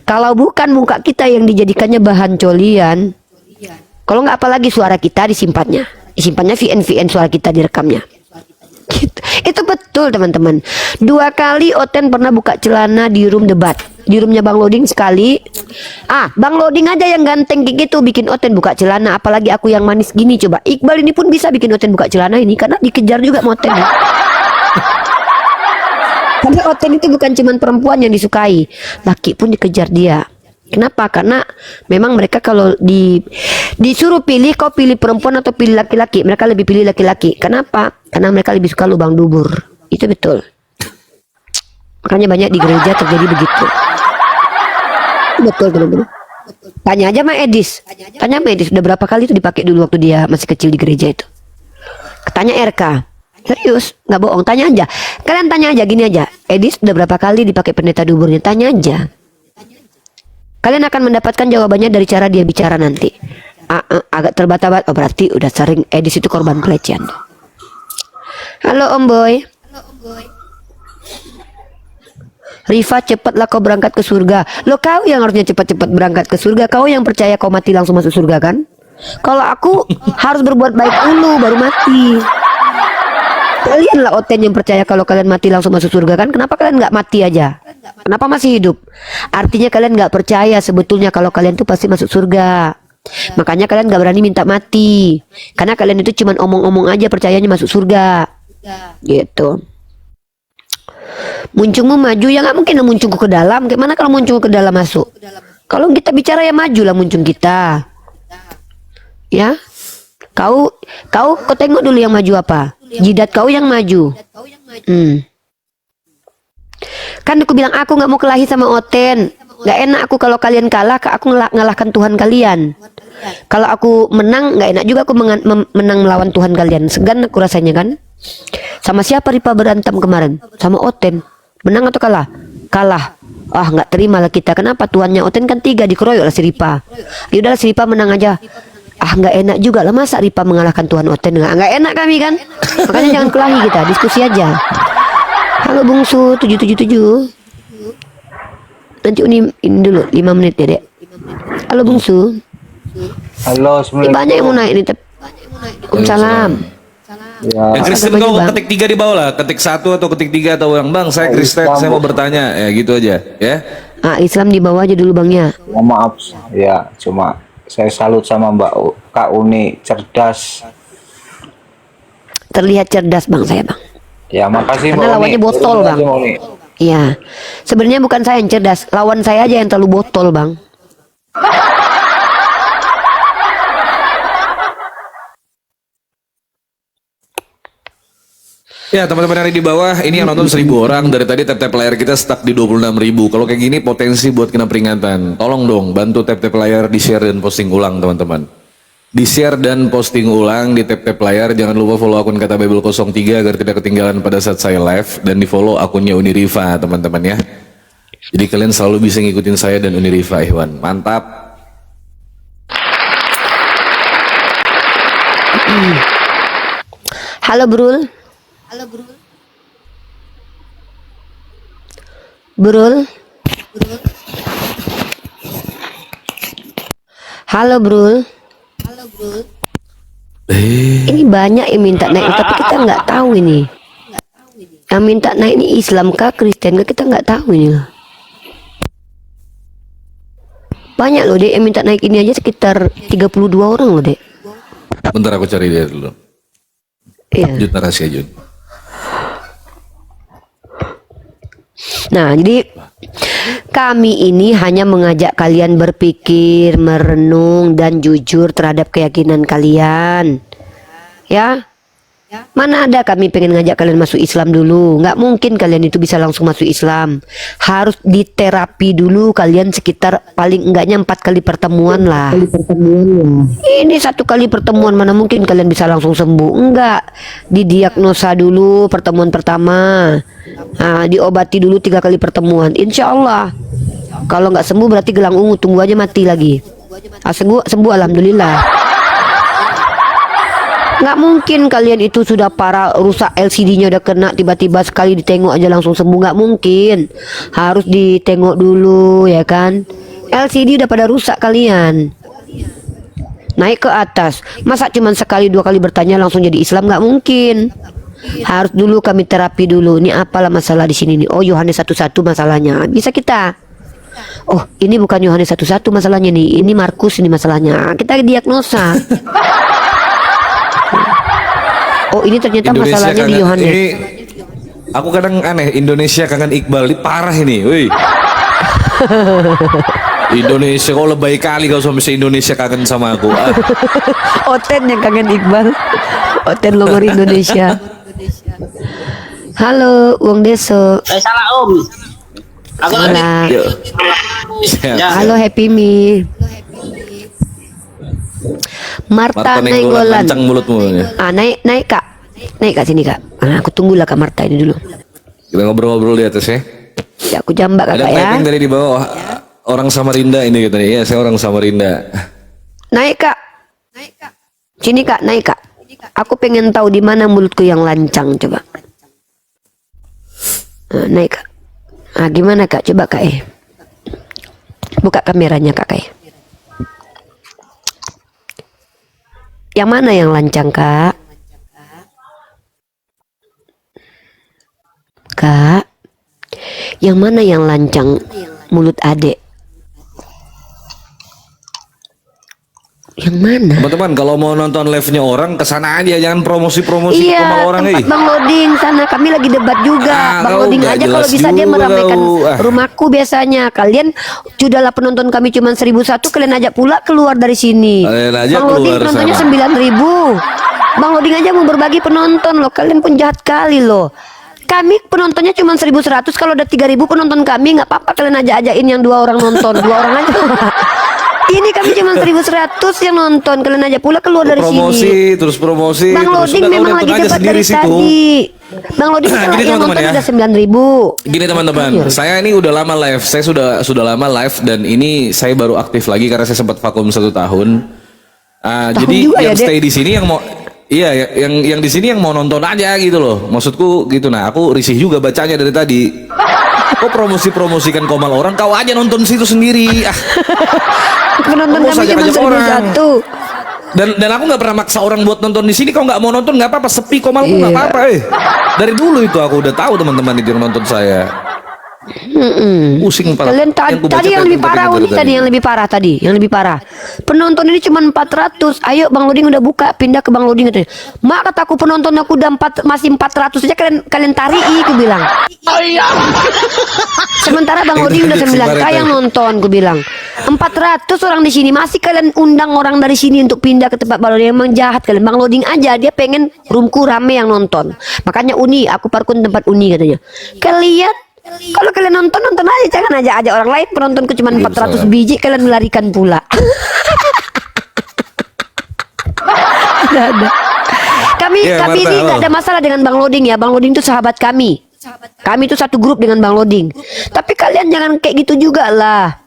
Kalau bukan muka kita yang dijadikannya bahan colian, kalau nggak apalagi suara kita disimpannya VN suara kita direkamnya. Gitu. Itu betul teman-teman. 2 kali Oten pernah buka celana di room debat. Di roomnya Bang Loding sekali. Bang Loding aja yang ganteng kayak gitu bikin Oten buka celana. Apalagi aku yang manis gini coba. Iqbal ini pun bisa bikin Oten buka celana ini karena dikejar juga sama Oten. Karena Oten itu bukan cuman perempuan yang disukai, laki pun dikejar dia. Kenapa? Karena memang mereka kalau disuruh pilih, kau pilih perempuan atau pilih laki-laki, mereka lebih pilih laki-laki. Kenapa? Karena mereka lebih suka lubang dubur. Itu betul. Makanya banyak di gereja terjadi begitu. Betul benar-benar. Tanya aja sama Edis. Tanya sama Edis udah berapa kali itu dipakai dulu waktu dia masih kecil di gereja itu. Tanya RK. Serius, nggak bohong. Tanya aja. Kalian tanya aja gini aja. Edis udah berapa kali dipakai pendeta duburnya? Tanya aja. Kalian akan mendapatkan jawabannya dari cara dia bicara nanti. Agak terbata-bata. Oh, berarti udah sering Edis itu korban pelecehan. Halo Om Boy. Rifa, cepatlah kau berangkat ke surga. Lo kau yang harusnya cepat-cepat berangkat ke surga. Kau yang percaya kau mati langsung masuk surga kan? Kalau aku harus berbuat baik dulu baru mati. Kalian lah Oten yang percaya kalau kalian mati langsung masuk surga kan? Kenapa kalian nggak mati aja? Kenapa masih hidup? Artinya kalian nggak percaya sebetulnya kalau kalian tuh pasti masuk surga. Makanya kalian nggak berani minta mati. Karena kalian itu cuma omong-omong aja percayanya masuk surga. Gitu. Muncungmu maju ya nggak mungkin lah muncungku ke dalam. Gimana kalau muncungku ke dalam masuk? Kalau kita bicara ya maju lah muncung kita. Ya. Kau tengok dulu yang maju apa? Jidat kau yang maju. Kan aku bilang aku nggak mau kelahi sama Oten. Nggak enak aku kalau kalian kalah, aku ngalahkan Tuhan kalian. Kalau aku menang, nggak enak juga aku menang melawan Tuhan kalian. Segan aku rasanya kan. Sama siapa Ripa berantem kemarin? Sama Oten. Menang atau kalah? Kalah. Nggak terima lah kita. Kenapa? Tuhannya Oten kan 3 dikeroyok lah si Ripa. Yaudahlah si Ripa menang aja. Nggak enak juga lah, masa Ripa mengalahkan Tuhan Oten. Nggak enak kami kan. Makanya jangan kelahi kita, diskusi aja. Halo Bungsu 777. Nanti ini dulu 5 menit ya dek. Halo Bungsu. Halo, Banyak yang mau naik nih. Waalaikumsalam. Ya, Yang Kristen kau ketik 3 di bawah lah, ketik 1 atau ketik 3 atau yang Bang saya Kristen, saya mau bertanya, ya gitu aja ya. Islam di bawah aja dulu Bang ya. maaf ya, cuma saya salut sama Kak Uni, cerdas. Terlihat cerdas Bang saya Bang. Ya makasih Karena Mbak lawannya Uni. botol Terima Bang. kasih, Mbak Uni. Iya. Sebenarnya bukan saya yang cerdas, lawan saya aja yang terlalu botol Bang. Ya teman-teman yang ada di bawah, ini yang nonton 1000 orang. Dari tadi tap-tap layar kita stuck di 26.000. Kalau kayak gini potensi buat kena peringatan. Tolong dong bantu tap-tap layar di share dan posting ulang teman-teman. di-share dan posting ulang di tap-tap layar. Jangan lupa follow akun Kata Bible 03 agar tidak ketinggalan pada saat saya live, dan di follow akunnya Uniriva teman-teman ya. Jadi kalian selalu bisa ngikutin saya dan Uniriva, Iwan. Mantap. Halo Brul. Brul. Halo Brul. Ini banyak yang minta naik, tapi kita nggak tahu ini. Yang minta naik ini Islam kah, Kristen kah, kita nggak tahu ini. Banyak loh dek yang minta naik ini aja, sekitar 32 orang loh dek. Bentar aku cari dia dulu. Iya. Jun, rahasia Jun. Nah, jadi kami ini hanya mengajak kalian berpikir, merenung, dan jujur terhadap keyakinan kalian. Ya, mana ada kami pengen ngajak kalian masuk Islam dulu. Nggak mungkin kalian itu bisa langsung masuk Islam. Harus diterapi dulu kalian, sekitar paling enggaknya 4 kali pertemuan lah. Ini 1 kali pertemuan, mana mungkin kalian bisa langsung sembuh. Enggak, didiagnosa dulu pertemuan pertama. Nah, diobati dulu 3 kali pertemuan. Insya Allah. Kalau nggak sembuh berarti gelang ungu, tunggu aja mati lagi. Sembuh alhamdulillah. Nggak mungkin kalian itu sudah parah, rusak LCD-nya udah kena, tiba-tiba sekali ditengok aja langsung sembuh. Nggak mungkin, harus ditengok dulu ya kan. LCD udah pada rusak kalian. Naik ke atas, masa cuman sekali 2 kali bertanya langsung jadi Islam? Nggak mungkin. Harus dulu kami terapi dulu. Ini apalah masalah di sini nih? Oh, Yohanes 1:1 masalahnya. Bisa kita. Oh, ini bukan Yohanes 1:1 masalahnya nih. Ini Markus ini masalahnya. Kita diagnosa. Oh, ini ternyata masalahnya di Yohanes. Ini aku kadang aneh, Indonesia kangen Iqbal, ini parah ini, woi. Indonesia kok lebay kali kau sama Indonesia kangen sama aku. Oten yang kangen Iqbal. Oten longor Indonesia. Halo, Wong Deso. Salah Om. Aku Salah. Ya. Halo Happy Me. Marta Nainggolan. Lancang mulutmu ya. Naik kak. Naik kak sini kak. Aku tunggulah Kak Marta ini dulu. Kita ngobrol-ngobrol di atas ya. Ya, aku jambak Ada kakak ya. typing dari di bawah. Orang Samarinda ini katanya. Iya, saya orang Samarinda. Naik kak. Sini kak, naik kak. Aku pengen tahu di mana mulutku yang lancang, coba. Naik kak. Gimana kak? Coba kak buka kameranya kak Yang mana yang lancang kak? Kak, yang mana yang lancang mulut adek? Yang mana? Teman-teman, kalau mau nonton live-nya orang, kesana aja, jangan promosi-promosi Iya, sama orang. tempat Bang Loding sana. Kami lagi debat juga. Bang kau Loding nggak aja kalau jelas bisa dia juga meramaikan kau. rumahku biasanya. Kalian sudahlah penonton kami cuma 1.001, kalian ajak pula keluar dari sini. Kalian aja Bang Loding keluar penontonnya sana. 9.000. Bang Loding aja mau berbagi penonton loh. Kalian pun jahat kali loh. Kami penontonnya cuma 1.100. Kalau ada 3.000 penonton kami, nggak apa-apa kalian ajak-ajakin yang 2 orang nonton. 2 orang aja. Ini kami cuma 1.100 yang nonton. Kalian aja pula keluar dari Promosi, sini. terus promosi. Bang terus Loding udah, kau memang nonton lagi aja debat sendiri dari situ. tadi. Bang Loding Gini, yang teman-teman nonton ya. udah 9.000. Gini teman-teman, saya ini udah lama live. Saya sudah lama live, dan ini saya baru aktif lagi karena saya sempat vakum 1 tahun. Jadi juga yang ya, Dek? stay di sini yang mau, iya, yang di sini yang mau nonton aja gitu loh. Maksudku gitu. Nah, aku risih juga bacanya dari tadi. Kok promosi-promosikan komal orang, kau aja nonton situ sendiri. Penonton Kamu kami cuma ajak-ajak orang. 1.001. Dan aku nggak pernah maksa orang buat nonton di sini. Kau nggak mau nonton nggak apa-apa, sepi komalku nggak Iya. apa-apa. Dari dulu itu aku udah tahu teman-teman itu yang nonton saya. Pusing pala. Kalian ku baca tadi yang lebih typing parah dari Uni, tadi yang lebih parah tadi, yang lebih parah. Penonton ini cuma 400. Ayo Bang Loding udah buka, pindah ke Bang Loding katanya. Mak, kataku penonton aku udah masih 400 aja, kalian tarik, aku bilang. Sementara Bang Loding udah 9K yang nonton, aku bilang. 400 orang di sini, masih kalian undang orang dari sini untuk pindah ke tempat Bang Loding. Emang jahat kalian. Bang Loding aja dia pengen roomku rame yang nonton. Makanya Uni, aku parkun tempat Uni katanya. Kalian kalau kalian nonton aja, jangan ajak orang lain. Penontonku cuma 400 biji, kalian melarikan pula. Ada. Kami Iya, kami Marta, ini nggak halo. ada masalah dengan Bang Loding ya. Bang Loding itu sahabat kami. Kami itu satu grup dengan Bang Loding. Tapi kalian jangan kayak gitu juga lah.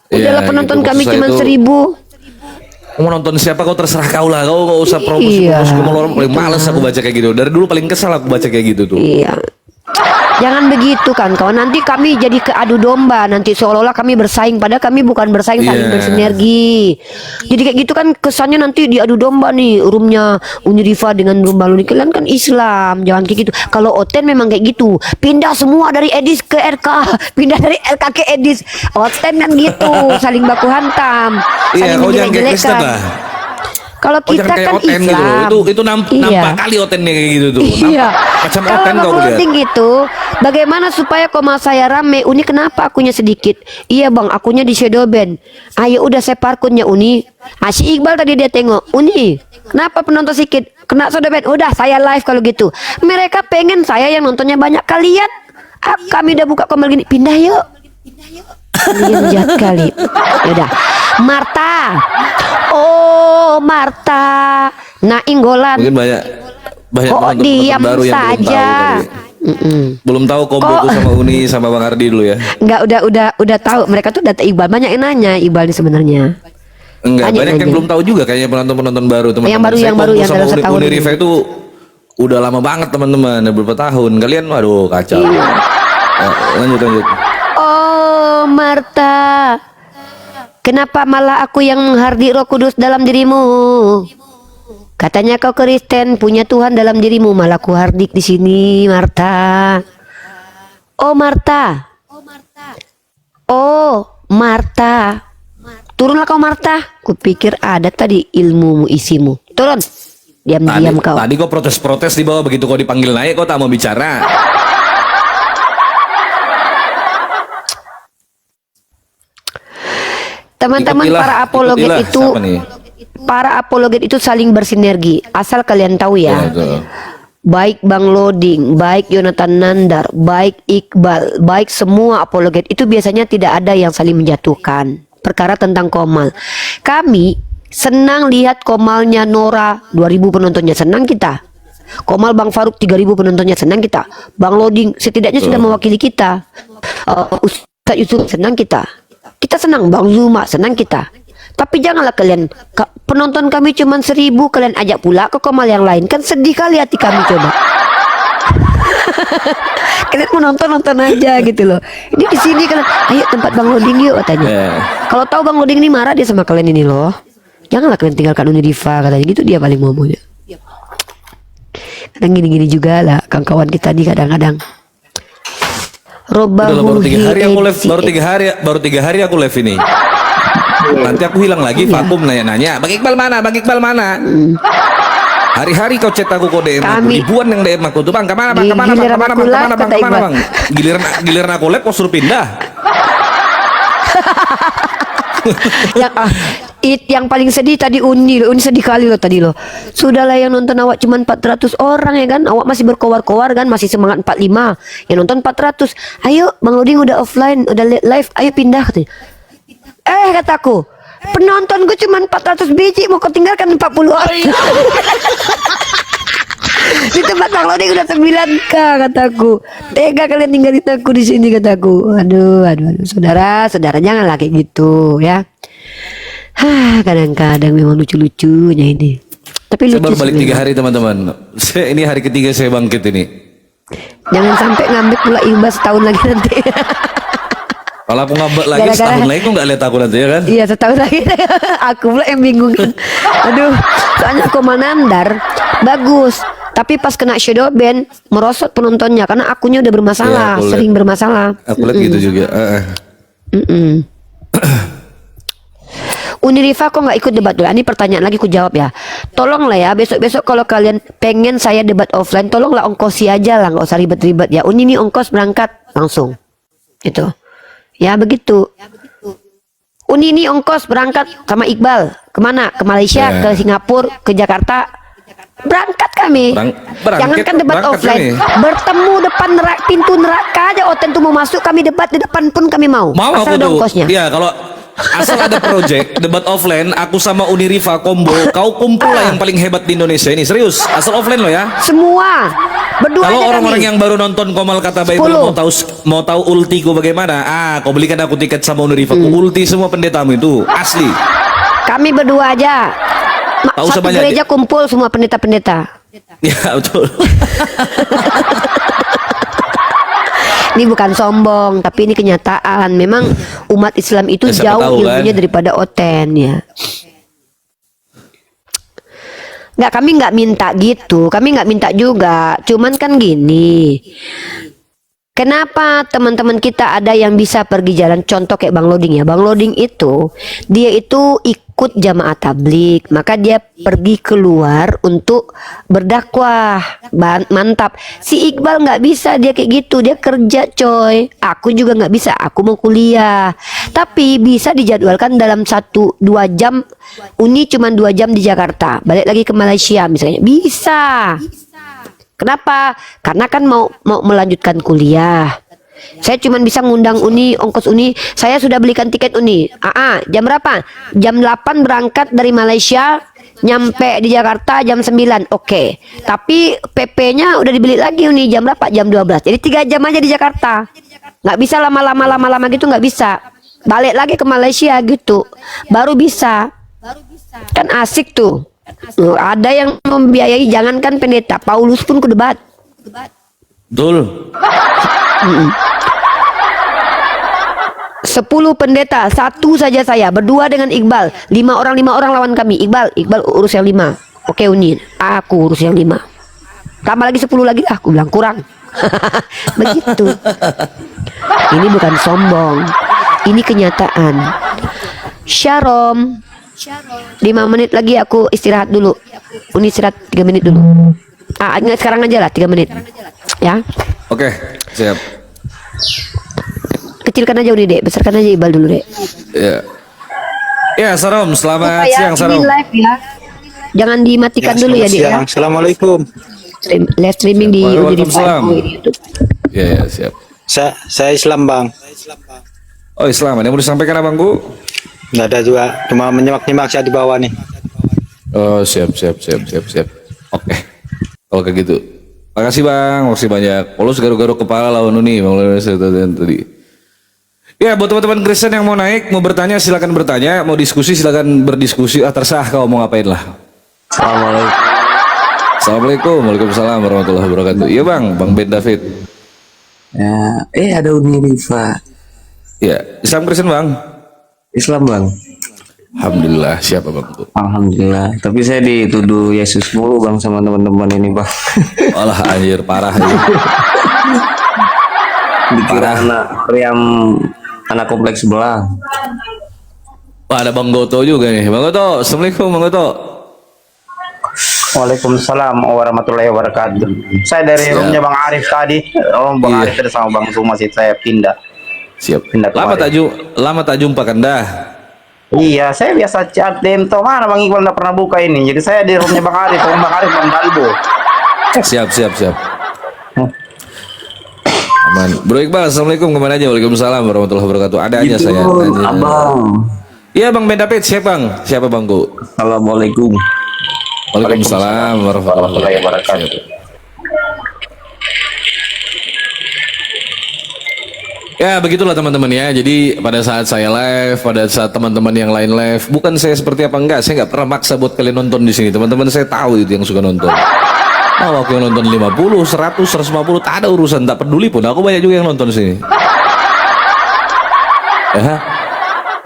Udahlah Iya, penonton gitu. kami Maksud cuma saya itu- 1000. Mau nonton siapa kau terserah kau lah. Kau gak usah promosi Iya. orang paling males aku baca kayak gitu. Dari dulu paling kesal aku baca kayak gitu tuh. Iya. Jangan begitu kan kawan. Nanti kami jadi keadu domba. Nanti seolah-olah kami bersaing. Padahal kami bukan bersaing, saling Iya. bersinergi. Jadi kayak gitu kan kesannya nanti diadu domba nih. Roomnya Uni Rifa dengan room Bang Loding. Kalian kan Islam. Jangan kayak gitu. Kalau Oten memang kayak gitu. Pindah semua dari Edis ke RK. Pindah dari RK ke Edis. Oten kan gitu. Saling baku hantam. Iya, Saling kau jangan kayak Kristen menjelek-jelekan. lah. Kalau Kau kita jangan kayak kan Oten gitu. Islam. Itu nampak kali Otennya kayak gitu tuh. Iya. Macam Kalau Oten Bang kau lihat. Loding itu, bagaimana supaya koma saya rame? Uni kenapa akunya sedikit? Iya bang, akunya di shadow band. Ayo udah saya parkunnya Uni. Si Iqbal tadi dia tengok. Uni, kenapa penonton sedikit? Kena shadow band. Udah saya live kalau gitu. Mereka pengen saya yang nontonnya banyak. Kalian, kami udah buka komal gini. Pindah yuk. Kalian jahat kali. Yaudah. Marta. Oh Marta. Nainggolan. Mungkin banyak Kok penonton diam baru yang belum tahu saja? kali. Belum tahu komboku Kok- sama Uni sama Bang Ardi dulu ya. Enggak, udah tahu. Mereka tuh data Iqbal. Banyak yang nanya Iqbal ini sebenarnya. Enggak, Banyak banyak yang nanya. belum tahu juga kayaknya penonton-penonton baru teman-teman. Yang baru, Saya yang baru, kombo yang sama dalam setahun Uni ini. Rifa itu udah lama banget teman-teman, udah beberapa tahun. Kalian waduh kacau. Iya. Lanjut. Oh Marta, kenapa malah aku yang menghardi Roh Kudus dalam dirimu? Katanya kau Kristen, punya Tuhan dalam dirimu, malah ku hardik di sini, Marta. Oh Marta. Oh Marta. Turunlah kau Marta. Kupikir ada tadi ilmumu isimu. Turun. Diam-diam kau. Tadi kau protes-protes di bawah, begitu kau dipanggil naik kau tak mau bicara. Teman-teman Ikutilah, para apologet ikutilah. itu Siapa nih? para apologet itu saling bersinergi. Asal kalian tahu ya. Betul. Baik Bang Loding, baik Yonatan Nandar, baik Iqbal, baik semua apologet itu biasanya tidak ada yang saling menjatuhkan. Perkara tentang Komal. Kami senang lihat Komalnya Nora 2000 penontonnya, senang kita. Komal Bang Faruk 3000 penontonnya, senang kita. Bang Loding setidaknya sudah mewakili kita. Ustaz Yusuf senang kita. Kita senang. Bang Zuma senang kita. Tapi janganlah kalian, penonton kami cuma 1000, kalian ajak pula ke Komal yang lain. Kan sedih kali hati kami coba. Kalian mau nonton aja gitu loh. Ini di sini kalian, ayo tempat Bang Loding yuk katanya. Ya. Kalau tahu Bang Loding ini marah dia sama kalian ini loh. Janganlah kalian tinggalkan Uni Rifa katanya gitu, dia paling ngomongnya. Kadang gini-gini juga lah kawan-kawan kita nih kadang-kadang. Udah lah, baru 3 hari aku live, Robahu baru 3 hari aku live ini. Nanti aku hilang lagi, vakum nanya-nanya. Bang Iqbal mana? Bang Iqbal mana? Hari-hari kau chat aku, kau DM aku, Kami- ribuan yang DM aku tuh, bang kemana bang, kemana bang, Giliran kemana aku bang, live, kemana bang, kata kemana Iqbal. bang. Giliran aku live, kau suruh pindah. yang paling sedih tadi Uni sedih kali loh tadi loh. Sudahlah yang nonton awak cuma 400 orang ya kan. Awak masih berkoar-koar kan, masih semangat 45. Yang nonton 400. Ayo Bang Loding udah offline, udah live, ayo pindah katanya. Kataku, penonton gue cuma 400 biji, mau kau tinggalkan 40 orang. Di tempat Bang Loding udah 9K kataku. Tega kalian tinggalin aku di sini kataku. Aduh. Saudara janganlah kayak gitu ya. Kadang-kadang memang lucu-lucunya ini. Tapi Saya lucu baru balik 3 sebenarnya. hari teman-teman. Ini hari ketiga saya bangkit ini. Jangan sampai ngambil pula imbas setahun lagi nanti. Kalau aku ngambek lagi Gara-gara- setahun lagi kok nggak lihat aku nanti ya kan? Iya setahun lagi. Aku pula yang bingung kan. Aduh, soalnya Komal Nandar bagus. Tapi pas kena shadow ban merosot penontonnya karena akunnya udah bermasalah, Iya, aku liat. sering bermasalah. Aku lihat gitu juga. Uni Rifa kok nggak ikut debat dulu? Ini pertanyaan lagi ku jawab ya. Tolonglah ya besok-besok kalau kalian pengen saya debat offline, tolonglah ongkosi aja lah, nggak usah ribet-ribet ya. Uni ini ongkos berangkat langsung, gitu. Ya begitu. Uni ini ongkos berangkat sama Iqbal kemana? Ke Malaysia, Ya. ke Singapura, ke Jakarta. Berangkat kami. Berangkat Jangankan debat berangkat offline, kami. bertemu depan pintu neraka aja. Oten tuh mau masuk, kami debat di depan pun kami mau. Mau Asal aku ada tuh. ongkosnya. Iya, asal ada project debat offline, aku sama Uniriva combo, kau kumpul lah yang paling hebat di Indonesia ini, serius. Asal offline lo ya. Semua berdua Kalau aja orang-orang kami. yang baru nonton Komal Kata Bible 10. mau tahu ultiku bagaimana? Kau belikan aku tiket sama Uniriva. Ku ulti semua pendetamu itu, asli. Kami berdua aja. Tahu Satu sebanyak- gereja kumpul semua pendeta-pendeta. Ya betul. Ini bukan sombong, tapi ini kenyataan. Memang umat Islam itu Ya, siapa jauh tahu, ilmunya kan? daripada Oten ya. Nggak, kami nggak minta gitu. Kami nggak minta juga. Cuman kan gini. Kenapa teman-teman kita ada yang bisa pergi jalan, contoh kayak Bang Loding ya. Bang Loding itu dia itu ikut jamaah tablik, maka dia pergi keluar untuk berdakwah. Mantap. Si Iqbal nggak bisa, dia kayak gitu, dia kerja coy. Aku juga nggak bisa, aku mau kuliah. Tapi bisa dijadwalkan dalam 1-2 jam. Uni cuma 2 jam di Jakarta, balik lagi ke Malaysia misalnya. Bisa. Kenapa? Karena kan mau melanjutkan kuliah. Saya cuma bisa ngundang Uni, ongkos Uni. Saya sudah belikan tiket Uni. Jam berapa? Jam 8 berangkat dari Malaysia, nyampe di Jakarta jam 9. Oke. Tapi PP-nya udah dibeli lagi Uni jam berapa? Jam 12. Jadi 3 jam aja di Jakarta. Nggak bisa lama-lama gitu, nggak bisa. Balik lagi ke Malaysia gitu. Baru bisa. Kan asik tuh. Loh, ada yang membiayai, jangankan pendeta, Paulus pun ke debat. Betul. 10 pendeta, 1 saja saya, berdua dengan Iqbal. 5 orang lawan kami. Iqbal urus yang 5. Oke Uni, aku urus yang 5. Tambah lagi 10 lagi, aku bilang kurang. Begitu. Ini bukan sombong, ini kenyataan. Shalom. 5 menit lagi aku istirahat dulu. Uni istirahat 3 menit dulu. Ingat sekarang aja lah 3 menit. Ya. Oke, siap. Kecilkan aja Uni Dek, besarkan aja Iqbal dulu Dek. Ya. Ya, Sarom, selamat Lupa siang ini Sarom. live ya. Jangan dimatikan dulu ya Dek ya. Assalamualaikum. Live streaming di Waalaikumsalam. YouTube. Ya, siap. Saya Islam bang. Oh, Islam. Ada yang mau disampaikan Abang Bu? Nggak ada juga. Cuma menyimak-nyimak saya di bawah nih. Oh, siap. Oke. Kalau kayak gitu. Makasih Bang, makasih banyak. Polos garuk-garuk kepala lawan Uni, Bang tadi. Ya, buat teman-teman Kristen yang mau naik, mau bertanya silakan bertanya, mau diskusi silakan berdiskusi. Terserah kau mau ngapain lah. Assalamualaikum. Waalaikumsalam warahmatullahi wabarakatuh. Iya Bang, Bang Ben David. Ya, ada Uniriva. Ya, Islam Kristen Bang. Islam bang. Alhamdulillah, siapa Bang Bu? Alhamdulillah. Tapi saya dituduh Yesus mulu bang sama teman-teman ini bang. Alah anjir, parah ya. Dikira anak kompleks sebelah. Wah, ada Bang Goto juga nih. Bang Goto, Assalamualaikum Bang Goto. Waalaikumsalam warahmatullahi wabarakatuh. Saya dari rumahnya Bang Arif tadi. Bang Iya. Arif ada sama Bang Zuma sih, saya pindah. Siap. Pindah kemarin. Lama tak jumpa kan dah. Iya, saya biasa chat Dento, mana Bang Iqbal nggak pernah buka ini. Jadi saya di rumahnya Bang Arif, Bang Arif Bang Dalbo. Siap. Aman. Bro Iqbal, Assalamualaikum. Kemana aja? Waalaikumsalam warahmatullahi wabarakatuh. Ada aja saya. Abang. Iya Bang Ben David, siapa Bang? Siapa Bang Bu? Assalamualaikum. Waalaikumsalam warahmatullahi wabarakatuh. Siap. Ya begitulah teman-teman ya. Jadi pada saat saya live, pada saat teman-teman yang lain live, bukan saya seperti apa enggak. Saya nggak pernah maksa buat kalian nonton di sini. Teman-teman saya tahu itu yang suka nonton. Mau aku yang nonton 50, 100, 150, tak ada urusan, tak peduli pun. Aku banyak juga yang nonton di sini. Ya.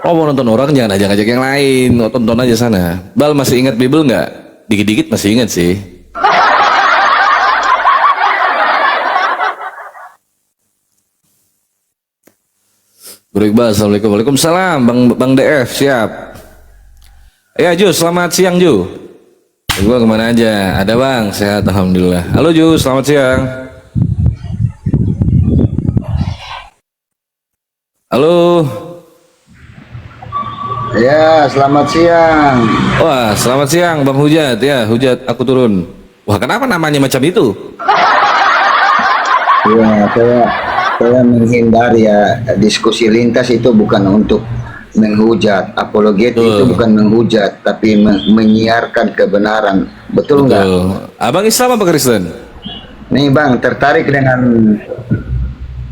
Oh mau nonton orang jangan ajak-ajak yang lain, tonton aja sana. Bal masih ingat Bible nggak? Dikit-dikit masih ingat sih. Bro Iqbal, Assalamualaikum. Waalaikumsalam. Bang DF, siap. Ya Ju, selamat siang Ju. Iqbal kemana aja? Ada Bang, sehat Alhamdulillah. Halo Ju, selamat siang. Halo. Ya, selamat siang. Wah, selamat siang Bang Hujat. Ya, Hujat, aku turun. Wah, kenapa namanya macam itu? Iya, saya menghindari ya, diskusi lintas itu bukan untuk menghujat. Apologetik itu bukan menghujat, tapi menyiarkan kebenaran. Betul nggak? Betul. Abang Islam apa Kristen? Nih bang, tertarik dengan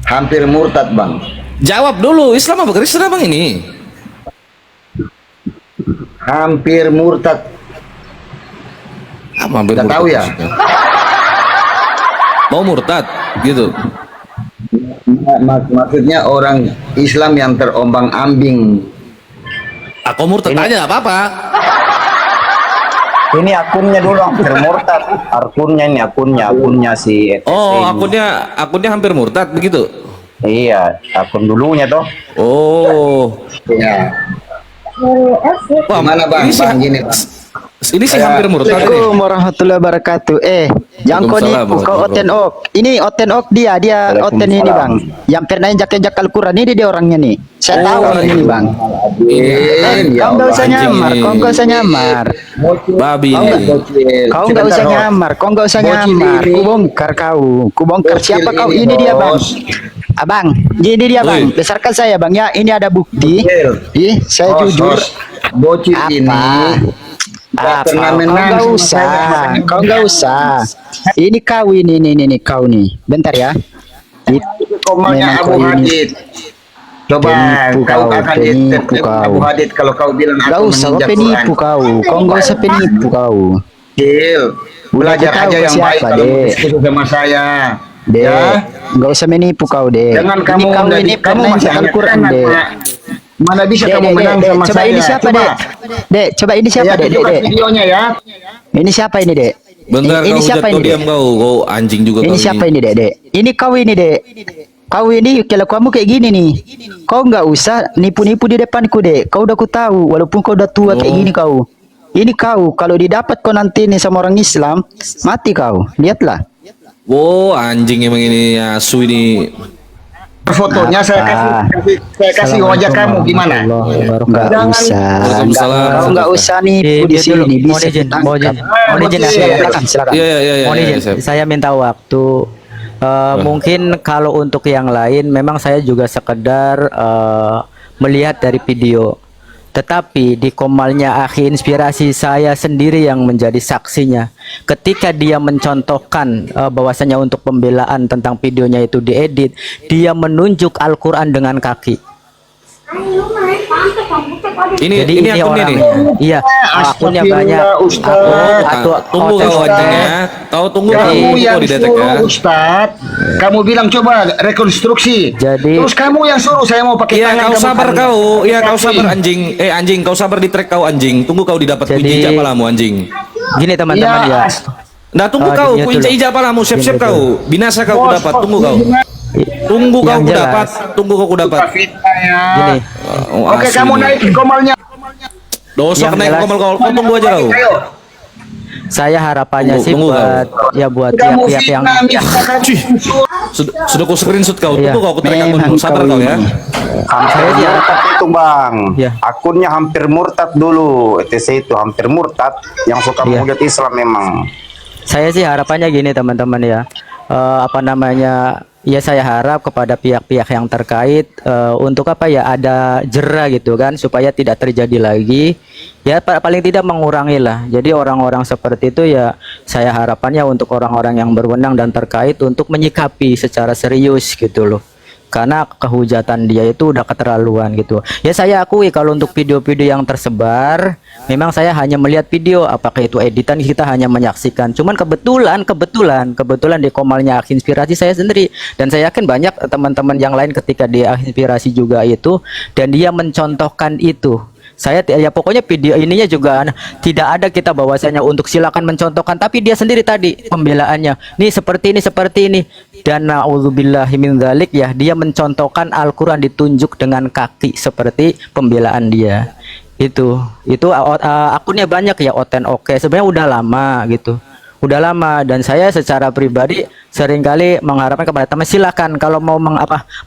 hampir murtad bang. Jawab dulu, Islam apa Kristen abang ini? Hampir murtad. Apa hampir Nggak tahu murtad ya? maksudnya? Mau murtad gitu. Maksudnya orang Islam yang terombang-ambing. Aku murtad aja nggak apa-apa. Ini akunnya dulu hampir murtad. Akunnya si ETC Oh, ini. akunnya hampir murtad begitu. Iya, akun dulunya toh. Oh. Ya. Wah, Gimana bang? ini sih, Bang gini bang. ini sih hampir murtad ini. Assalamualaikum warahmatullahi wabarakatuh. Jangan kau Waalaikumsalam nipu, kau warahmatullahi oten ok. Ini oten ok dia oten ini bang. Yang pernah injak Al-Quran ini dia orangnya nih. Saya tahu orang ini bang. Ya Kau nggak usah anjing nyamar, ini. kau nggak usah nyamar. Babi Kau ini. Kau nggak usah nyamar, kau nggak usah nyamar. Ku bongkar siapa kau? Ini dia bang. Abang, ini dia bang. Oi. Besarkan saya bang ya. Ini ada bukti. Saya jujur. Bocil ini Apa? pernah Kau menang nggak sama usah, saya. kau nggak usah. Ini kau ini kau nih. Bentar ya. Komanya Memang Abu kau ini. Hadid. Coba Penipu kau kau, akan penipu ditertib kau. Abu Hadid kalau kau bilang Nggak aku usah, kau menginjak penipu Quran. kau nggak usah penipu kau. Bocil, belajar Udah tahu aja kau yang baik siapa, kalau Dek. diskusi sama saya. Dek, Ya, nggak usah menipu kau dek. jangan Ini kamu kau ini kamu pernah masih injak hanya Al-Quran anak, dek. Pak. Mana bisa Dek, kamu dek, menang dek, sama coba saya? ini siapa Coba. dek? Dek, coba ini siapa Ya, dek, dek, tunjukkan dek. videonya ya. Ini siapa ini dek? Bentar Ini kau hujat siapa kau ini diam dek? kau anjing juga Ini kau siapa ini dek, dek? Ini kau ini dek. Kau ini kalau kamu kayak gini nih, kau nggak usah nipu-nipu di depanku dek. Kau udah ku tahu, walaupun kau udah tua kayak Oh. gini kau. Ini kau kalau didapat kau nanti nih sama orang Islam, mati kau. Lihatlah. Wow, anjing emang ini asu ini. Fotonya saya kasih wajah kamu gimana? Nggak usah. Waalaikumsalam. Kau nggak usah nipu di sini. Bisa Mohon izin, mohon izin ya, silakan, silakan. Iya iya iya. mohon izin. Siap. Saya minta waktu. Mungkin kalau untuk yang lain, memang saya juga sekedar melihat dari video. Tetapi di komalnya Akhi Inspirasi, saya sendiri yang menjadi saksinya. Ketika dia mencontohkan bahwasanya untuk pembelaan tentang videonya itu diedit, dia menunjuk Al-Quran dengan kaki. Ini Jadi ini akunnya nih. orangnya. Iya, akunnya banyak. Tunggu kau anjingnya. Kau tunggu kau Kamu yang kau didetek ya. suruh Ustaz, kamu bilang coba rekonstruksi. Jadi- Terus kamu yang suruh saya mau pakai Iya tangan. kau kamu sabar pakai kau. Iya kau kaki. sabar anjing. Anjing kau sabar di track kau anjing. Tunggu kau didapat Jadi- kunci palamu anjing. Gini teman-teman Iya. ya. Nah tunggu Oh, kau dilihat kunci dulu. ijab palamu siap-siap Dilihat kau. Binasa kau ku dapat. Tunggu kau. Tunggu kau Yang ku jelas. dapat. Tunggu kau ku dapat. Fitnah ya. Gini. Oke, Asu kamu ini. naik komalnya. Dosa Yang naik jelas- komal kau. Kau tunggu aja kau. Ayo. Saya harapannya Tunggu, sih tunggu, buat Kamu pihak-pihak yang fitnah, misalkan Sudah kau screenshot kau. Iya. Tunggu kau ku track akun Memang dulu. Sabar kau kau ya. ini. Hampir murtad itu bang. Iya. Akunnya hampir murtad dulu. ETC itu hampir murtad. Yang suka Iya. menghujat Islam memang. Saya sih harapannya gini teman-teman ya. Apa namanya? Ya saya harap kepada pihak-pihak yang terkait untuk apa ya, ada jera gitu kan, supaya tidak terjadi lagi. Ya paling tidak mengurangi lah. Jadi orang-orang seperti itu ya saya harapannya untuk orang-orang yang berwenang dan terkait untuk menyikapi secara serius gitu loh. Karena kehujatan dia itu udah keterlaluan gitu. Ya saya akui kalau untuk video-video yang tersebar, memang saya hanya melihat video, apakah itu editan kita hanya menyaksikan. Cuman kebetulan di komalnya Akhi Inspirasi saya sendiri, dan saya yakin banyak teman-teman yang lain ketika di Akhi Inspirasi juga itu, dan dia mencontohkan itu. Saya ya pokoknya video ininya juga tidak ada kita bahwasanya untuk silakan mencontohkan, tapi dia sendiri tadi pembelaannya nih seperti ini dan naudzubillahi min dzalik ya, dia mencontohkan Al-Qur'an ditunjuk dengan kaki seperti pembelaan dia. Itu akunnya banyak ya, Oten Oke sebenarnya udah lama gitu. Udah lama, dan saya secara pribadi seringkali mengharapkan kepada teman, silakan kalau mau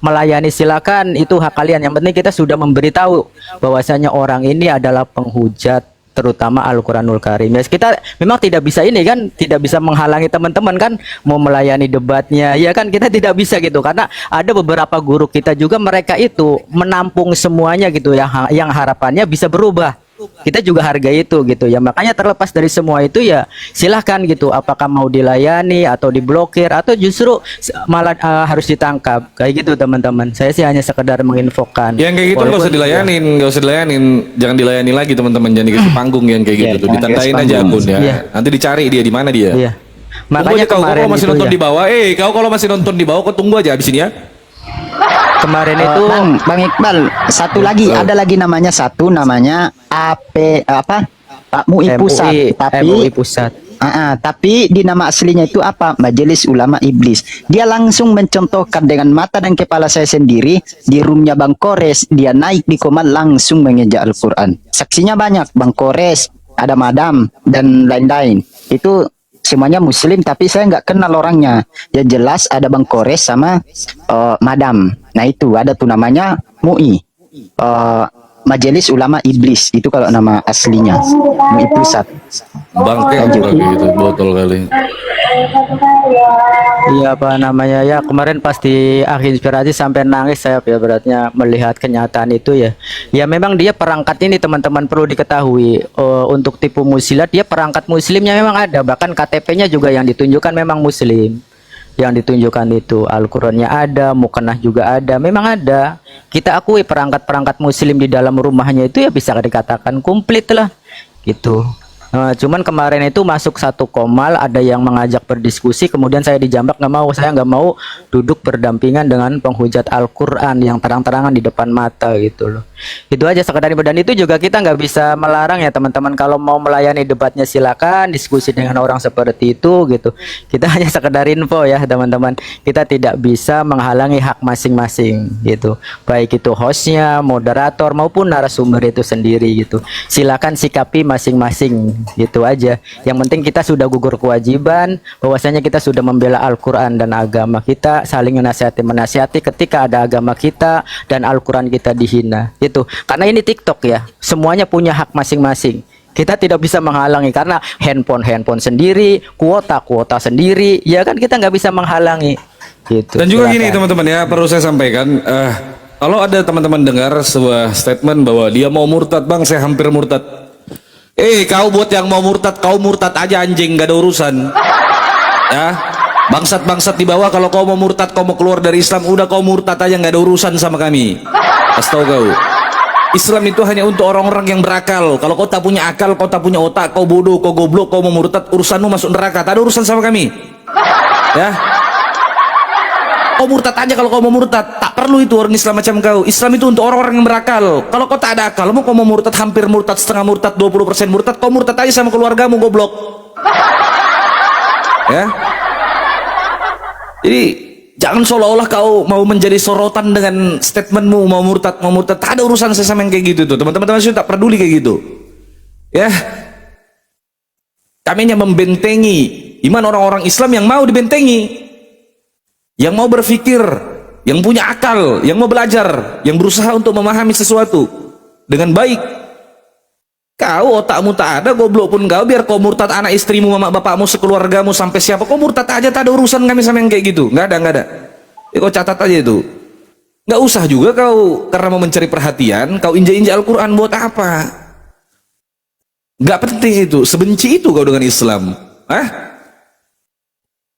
melayani silakan, itu hak kalian. Yang penting kita sudah memberitahu bahwasanya orang ini adalah penghujat, terutama Al-Quranul Karim. Ya, kita memang tidak bisa ini kan, tidak bisa menghalangi teman-teman kan mau melayani debatnya, ya kan, kita tidak bisa gitu, karena ada beberapa guru kita juga mereka itu menampung semuanya gitu, yang harapannya bisa berubah. Kita juga hargai itu gitu ya, makanya terlepas dari semua itu ya silahkan gitu, apakah mau dilayani atau diblokir atau justru malah harus ditangkap kayak gitu teman-teman. Saya sih hanya sekedar menginfokan. Yang kayak gitu nggak usah dilayanin, nggak usah dilayanin, jangan dilayani lagi teman-teman, jangan dikasih panggung yang kayak gitu tuh, ditandain aja akun ya. Iya. Nanti dicari dia di mana dia. Iya. Makanya kau kemarin kalau masih itu nonton ya, di bawah, kau kalau masih nonton di bawah, kau tunggu aja abis ini ya. kemarin itu Bang Iqbal, satu lagi, ada lagi namanya AP apa? Pak MUI Pusat, MUI Pusat. Tapi di nama aslinya itu apa? Majelis Ulama Iblis. Dia langsung mencontohkan dengan mata dan kepala saya sendiri di roomnya Bang Kores. Dia naik di koman langsung mengejak Al-Quran. Saksinya banyak, Bang Kores, ada Madam dan lain-lain. Itu semuanya Muslim, tapi saya nggak kenal orangnya. Ya jelas ada Bang Kores sama Madam. Nah itu ada tuh namanya MUI. Majelis Ulama Iblis itu kalau nama aslinya, MUI Pusat. Bangke kayak gitu, botol kali. Iya apa namanya ya, kemarin pasti akhir inspirasi sampai nangis saya ya, beratnya melihat kenyataan itu ya. Ya memang dia perangkat ini teman-teman perlu diketahui, untuk tipu musilat dia perangkat muslimnya memang ada, bahkan KTP-nya juga yang ditunjukkan memang muslim. Yang ditunjukkan itu Al-Qurannya ada, Mukanah juga ada, memang ada. Kita akui perangkat-perangkat muslim di dalam rumahnya itu ya bisa dikatakan komplit lah gitu. Cuman kemarin itu masuk satu komal, ada yang mengajak berdiskusi, kemudian saya dijambak, saya nggak mau duduk berdampingan dengan penghujat Al-Quran yang terang-terangan di depan mata gitu loh. Itu aja sekedar, dan itu juga kita nggak bisa melarang ya teman-teman, kalau mau melayani debatnya silakan diskusi dengan orang seperti itu gitu. Kita hanya sekedar info ya teman-teman, kita tidak bisa menghalangi hak masing-masing gitu, baik itu hostnya, moderator maupun narasumber itu sendiri gitu. Silakan sikapi masing-masing gitu aja. Yang penting kita sudah gugur kewajiban, bahwasanya kita sudah membela Al-Quran dan agama kita, saling menasihati ketika ada agama kita dan Al-Quran kita dihina itu. Karena ini TikTok ya, semuanya punya hak masing-masing. Kita tidak bisa menghalangi karena handphone sendiri, kuota sendiri, ya kan, kita nggak bisa menghalangi gitu. Dan juga gini teman-teman ya, perlu saya sampaikan, kalau ada teman-teman dengar sebuah statement bahwa dia mau murtad, bang saya hampir murtad. Kau buat yang mau murtad, kau murtad aja anjing, gak ada urusan ya. Bangsat-bangsat di bawah, kalau kau mau murtad, kau mau keluar dari Islam, udah kau murtad aja, gak ada urusan sama kami. Kasih tau kau, Islam itu hanya untuk orang-orang yang berakal. Kalau kau tak punya akal, kau tak punya otak, kau bodoh, kau goblok, kau mau murtad, urusanmu masuk neraka, tak ada urusan sama kami ya. Kau murtad aja kalau kau mau murtad, tak perlu itu orang Islam macam kau. Islam itu untuk orang-orang yang berakal. Kalau kau tak ada akal, kau mau murtad, hampir murtad, setengah murtad, 20% murtad, kau murtad aja sama keluargamu, goblok ya. Jadi jangan seolah-olah kau mau menjadi sorotan dengan statementmu mau murtad, tak ada urusan saya sama yang kayak gitu tuh. Teman-teman saya tak peduli kayak gitu ya. Kami hanya membentengi iman orang-orang Islam yang mau dibentengi, yang mau berpikir, yang punya akal, yang mau belajar, yang berusaha untuk memahami sesuatu dengan baik. Kau otakmu tak ada, goblok pun kau, biar kau murtad anak istrimu, mama bapakmu, sekeluargamu, sampai siapa, kau murtad aja, tak ada urusan kami sama yang kayak gitu. Nggak ada. Kau catat aja itu. Nggak usah juga kau karena mau mencari perhatian, kau injak-injak Al-Quran buat apa? Nggak penting itu, sebenci itu kau dengan Islam.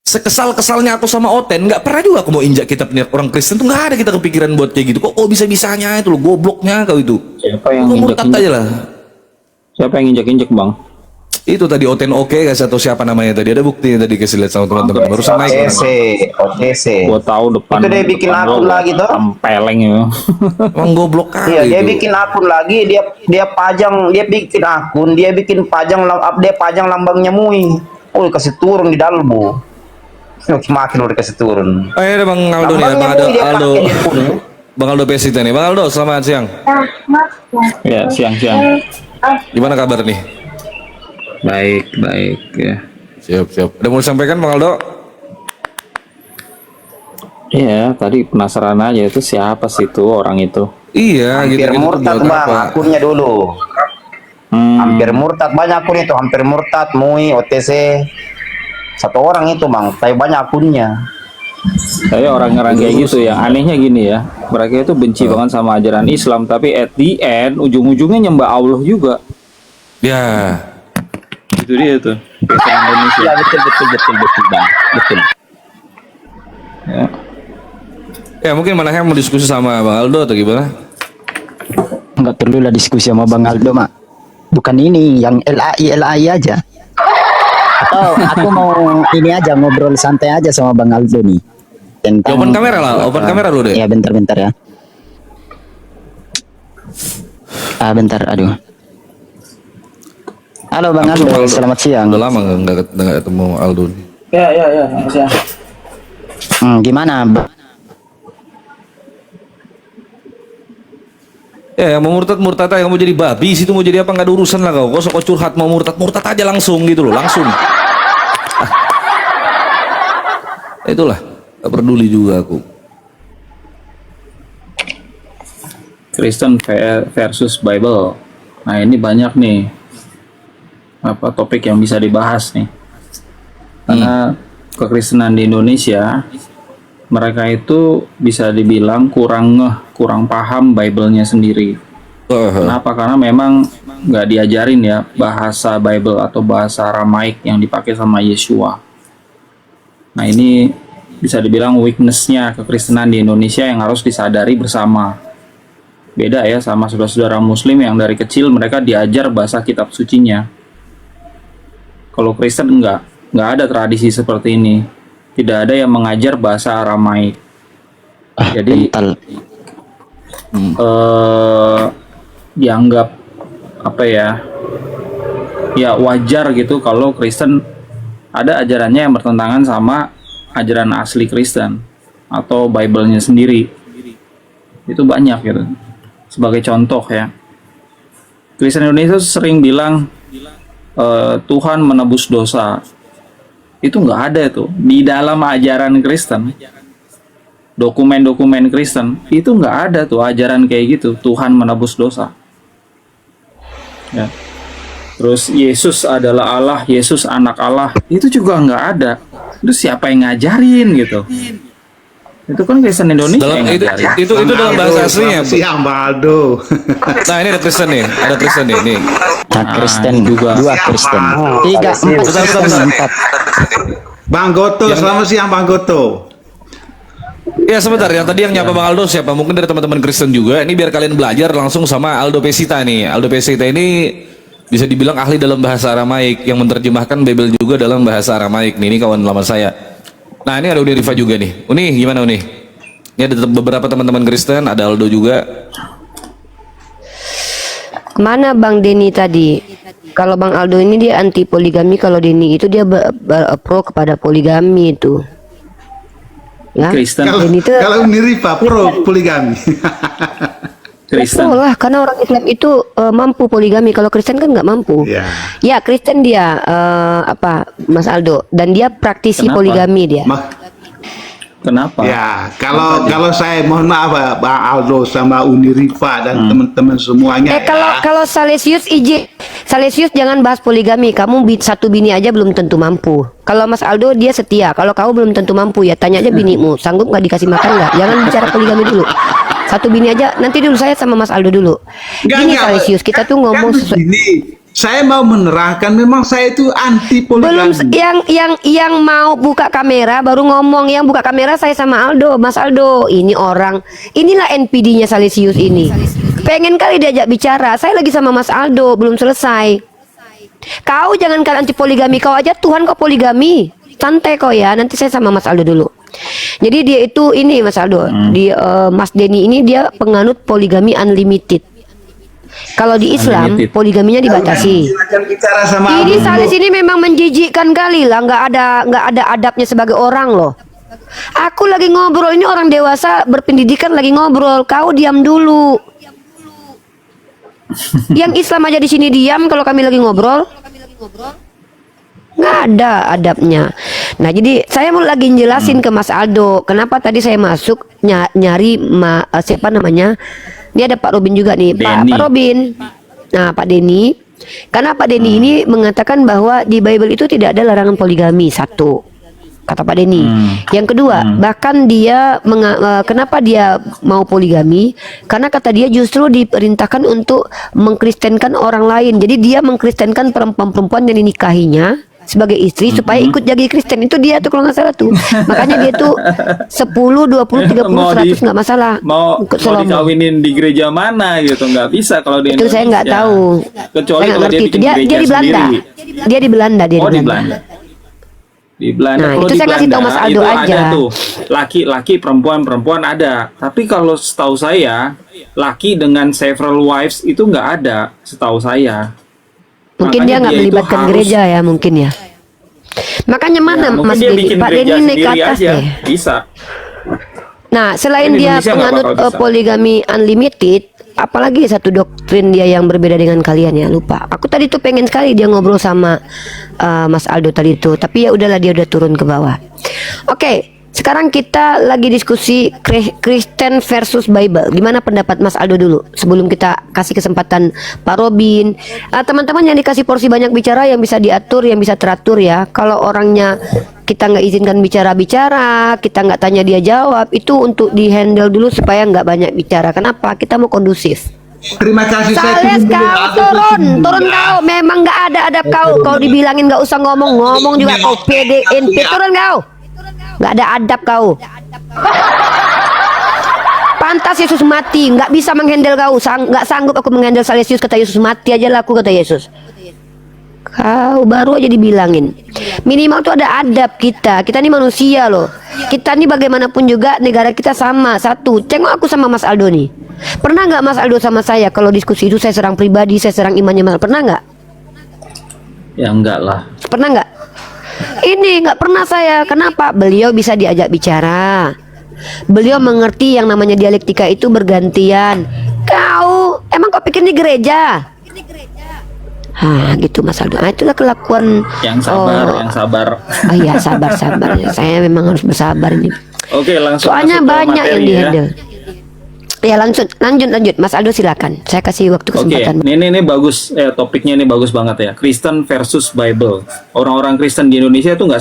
Sekesal-kesalnya aku sama Oten, nggak pernah juga aku mau injak kitab orang Kristen tuh, nggak ada kita kepikiran buat kayak gitu. Kok bisa-bisanya itu lo, gobloknya kau itu. Siapa yang murtad aja lah. Siapa yang injak-injak bang? Itu tadi Oten kasih atau siapa namanya tadi, ada bukti tadi kasih lihat sama teman-teman barusan naik. OTC. Gua tahu depan. Itu dia bikin akun lagi tuh. Tempeleng ya. Emang goblok kali. Iya, dia itu. bikin akun lagi, dia pajang, dia bikin akun, dia pajang lambangnya MUI. Oh, kasih turun di Dalbo. Makin udah kasih turun. Ayo ada Bang Aldo nih, Bang Aldo. Bang Aldo Pesita nih. Bang Aldo, selamat siang. Ya, siang-siang. Gimana kabar nih? Baik ya. Siap. Ada mau disampaikan Bang Aldo? Iya, tadi penasaran aja itu siapa sih itu orang itu. Iya, Hampir gitu murtad bang, akunnya dulu. Hampir murtad banyak akun itu, hampir murtad, MUI, OTC. Satu orang itu bang, tapi banyak akunnya. Saya orang-orang kayak gitu yang anehnya gini ya, mereka itu benci banget sama ajaran Islam, tapi at the end ujung-ujungnya nyembah Allah juga. Ya. Itu dia tuh. Kristen Indonesia. Ya betul bang, betul. Ya. Ya mungkin Manahem mau diskusi sama Bang Aldo atau gimana? Nggak perlu lah diskusi sama Bang Aldo, Mak. Bukan ini, yang LAI aja. Atau aku mau ini aja, ngobrol santai aja sama Bang Aldo nih. Ya, open kamera lah, open kamera lu deh. Ya bentar ya. Bentar, aduh. Halo Bang Aldo, selamat siang. Udah lama nggak ketemu Aldo. Ya, makasih ya. Gimana? Ya, yang mau murtad aja, mau jadi babi situ, mau jadi apa nggak ada urusan lah kau. Kau sok curhat mau murtad aja langsung gitu loh, langsung. Itulah, nggak peduli juga aku. Kristen versus Bible. Nah, ini banyak nih apa topik yang bisa dibahas nih. Karena kekristenan di Indonesia, mereka itu bisa dibilang kurang paham Bible-nya sendiri. Kenapa? Karena memang nggak diajarin ya bahasa Bible atau bahasa Aramaik yang dipakai sama Yeshua. Nah, ini bisa dibilang weakness-nya kekristenan di Indonesia yang harus disadari bersama. Beda ya sama saudara-saudara Muslim yang dari kecil mereka diajar bahasa kitab sucinya. Kalau Kristen nggak ada tradisi seperti ini. Tidak ada yang mengajar bahasa Aramaik. Jadi dianggap apa ya? Ya wajar gitu kalau Kristen ada ajarannya yang bertentangan sama ajaran asli Kristen atau Bible-nya sendiri. Itu banyak gitu. Sebagai contoh ya, Kristen Indonesia sering bilang Tuhan menebus dosa. Itu nggak ada itu di dalam ajaran Kristen, dokumen-dokumen Kristen itu nggak ada tuh ajaran kayak gitu, Tuhan menebus dosa ya. Terus Yesus adalah Allah, Yesus anak Allah, itu juga nggak ada. Terus siapa yang ngajarin gitu? Itu kan Kristen Indonesia Dalam, yang ngajarin. itu dalam bahasa aslinya. Siang Bang Aldo. Nah ini ada Kristen nih, nih. Kristen juga. 2 Kristen, 3, 4. Bang Goto, selamat siang Bang Goto. Ya sebentar, yang tadi yang nyapa Bang Aldo siapa? Mungkin dari teman-teman Kristen juga. Ini biar kalian belajar langsung sama Aldo Pesita nih. Aldo Pesita ini bisa dibilang ahli dalam bahasa Aramaik yang menerjemahkan Bible juga dalam bahasa Aramaik. Ini kawan lama saya. Nah ini ada Uni Rifa juga nih. Uni gimana Uni? Ini ada beberapa teman-teman Kristen, ada Aldo juga. Mana Bang Denny tadi? Kalau Bang Aldo ini dia anti poligami, kalau Denny itu dia pro kepada poligami itu. Ya, Kristen. Kalau Uni Rifa pro poligami. Kristen. Betul lah, karena orang Islam itu mampu poligami. Kalau Kristen kan nggak mampu. Ya Kristen dia Mas Aldo, dan dia praktisi Kenapa? poligami dia. Kenapa? Ya, kalau saya mohon maaf Bang Aldo sama Uni Rifa dan teman-teman semuanya. Kalau Salesius jangan bahas poligami. Kamu satu bini aja belum tentu mampu. Kalau Mas Aldo dia setia. Kalau kamu belum tentu mampu ya tanya aja binimu, sanggup nggak dikasih makan nggak? Jangan bicara poligami dulu. Satu bini aja. Nanti dulu saya sama Mas Aldo dulu. Gini Salesius, kita tuh ngomong sesuai. Saya mau menerangkan memang saya itu anti poligami. Belum yang mau buka kamera baru ngomong, yang buka kamera saya sama Aldo, Mas Aldo. Ini orang, inilah NPD-nya Salesius ini. Pengen kali diajak bicara. Saya lagi sama Mas Aldo, belum selesai. Kau jangan kalian anti poligami, kau aja Tuhan kau poligami. Santai kau ya, nanti saya sama Mas Aldo dulu. Jadi dia itu ini Mas Aldo, Mas Denny ini dia penganut poligami unlimited. Kalau di Islam poligaminya dibatasi. Ini Salis ini memang menjijikkan kali lah, nggak ada adabnya sebagai orang loh. Aku lagi ngobrol, ini orang dewasa berpendidikan lagi ngobrol, kau diam dulu. Yang Islam aja di sini diam kalau kami lagi ngobrol. Nggak ada adabnya. Nah jadi saya mau lagi jelasin ke Mas Aldo kenapa tadi saya masuk nyari siapa namanya. Ini ada Pak Robin juga nih, Pak Robin. Nah Pak Denny, Karena Pak Denny ini mengatakan bahwa di Bible itu tidak ada larangan poligami, satu kata Pak Denny. Yang kedua, bahkan dia kenapa dia mau poligami? Karena kata dia justru diperintahkan untuk mengkristenkan orang lain. Jadi dia mengkristenkan perempuan-perempuan yang dinikahinya sebagai istri supaya ikut jadi Kristen. Itu dia tuh kalau nggak salah tuh. Makanya dia tuh 10, 20, 30, 100 nggak masalah. Mau dikawinin di gereja mana gitu, nggak bisa kalau di Itu Indonesia. saya nggak tahu. Kecuali Saya nggak kalau dia ngerti itu. bikin Dia gereja di Belanda. sendiri. Dia di Belanda. Dia Oh, di di Belanda. Belanda. Di Belanda, Nah, kalau itu di saya ngasih tahu Belanda Mas Aldo itu aja. ada tuh laki-laki, perempuan ada. Tapi kalau setahu saya, laki dengan several wives itu nggak ada, setahu saya. Mungkin dia nggak itu melibatkan harus- gereja ya mungkin ya. Makanya mana Ya, mungkin Mas dia Denny? bikin Pak gereja Denny naik ke sendiri atas aja, deh. bisa. Nah, selain Di dia Indonesia nggak penganut bakal bisa. poligami unlimited, apalagi satu doktrin dia yang berbeda dengan kalian ya, lupa. Aku tadi tuh pengen sekali dia ngobrol sama Mas Aldo tadi tuh, tapi ya udahlah dia udah turun ke bawah. Oke, sekarang kita lagi diskusi Kristen versus Bible. Gimana pendapat Mas Aldo dulu sebelum kita kasih kesempatan Pak Robin. Teman-teman yang dikasih porsi banyak bicara yang bisa diatur, yang bisa teratur ya. Kalau orangnya kita nggak izinkan bicara-bicara, kita nggak tanya dia jawab, itu untuk dihandle dulu supaya nggak banyak bicara. Kenapa? Kita mau kondusif. Terima kasih saya Sales turun dulu. kau Aldo turun, dulu. turun kau. Memang nggak ada adab kau. Kau dibilangin nggak usah ngomong juga kau PDNP. Turun kau. Nggak ada adab kau. Pantas Yesus mati, nggak bisa menghandle kau. Nggak sanggup aku menghandle Yesus, kata Yesus. Mati aja lah aku, kata Yesus. Kau baru aja dibilangin. Minimal tuh ada adab kita. Kita ini manusia loh. Kita ini bagaimanapun juga negara kita sama. Satu, tengok aku sama Mas Aldo nih. Pernah nggak Mas Aldo sama saya kalau diskusi itu saya serang pribadi, saya serang imannya Mas? Pernah nggak? Ya enggak lah. Pernah nggak? Ini nggak pernah saya. Kenapa? Beliau bisa diajak bicara. Beliau mengerti yang namanya dialektika itu bergantian. Kau emang kau pikir ini gereja? Gitu Mas Aldo. Itulah kelakuan Yang sabar, yang sabar. Oh iya, sabar. Saya memang harus bersabar ini. Oke, langsung Soalnya masuk ke banyak materi yang ya. dihandle. Ya lanjut Mas Aldo silakan. Saya kasih waktu Oke, kesempatan. ini bagus, topiknya ini bagus banget ya. Kristen versus Bible. Orang-orang Kristen di Indonesia itu nggak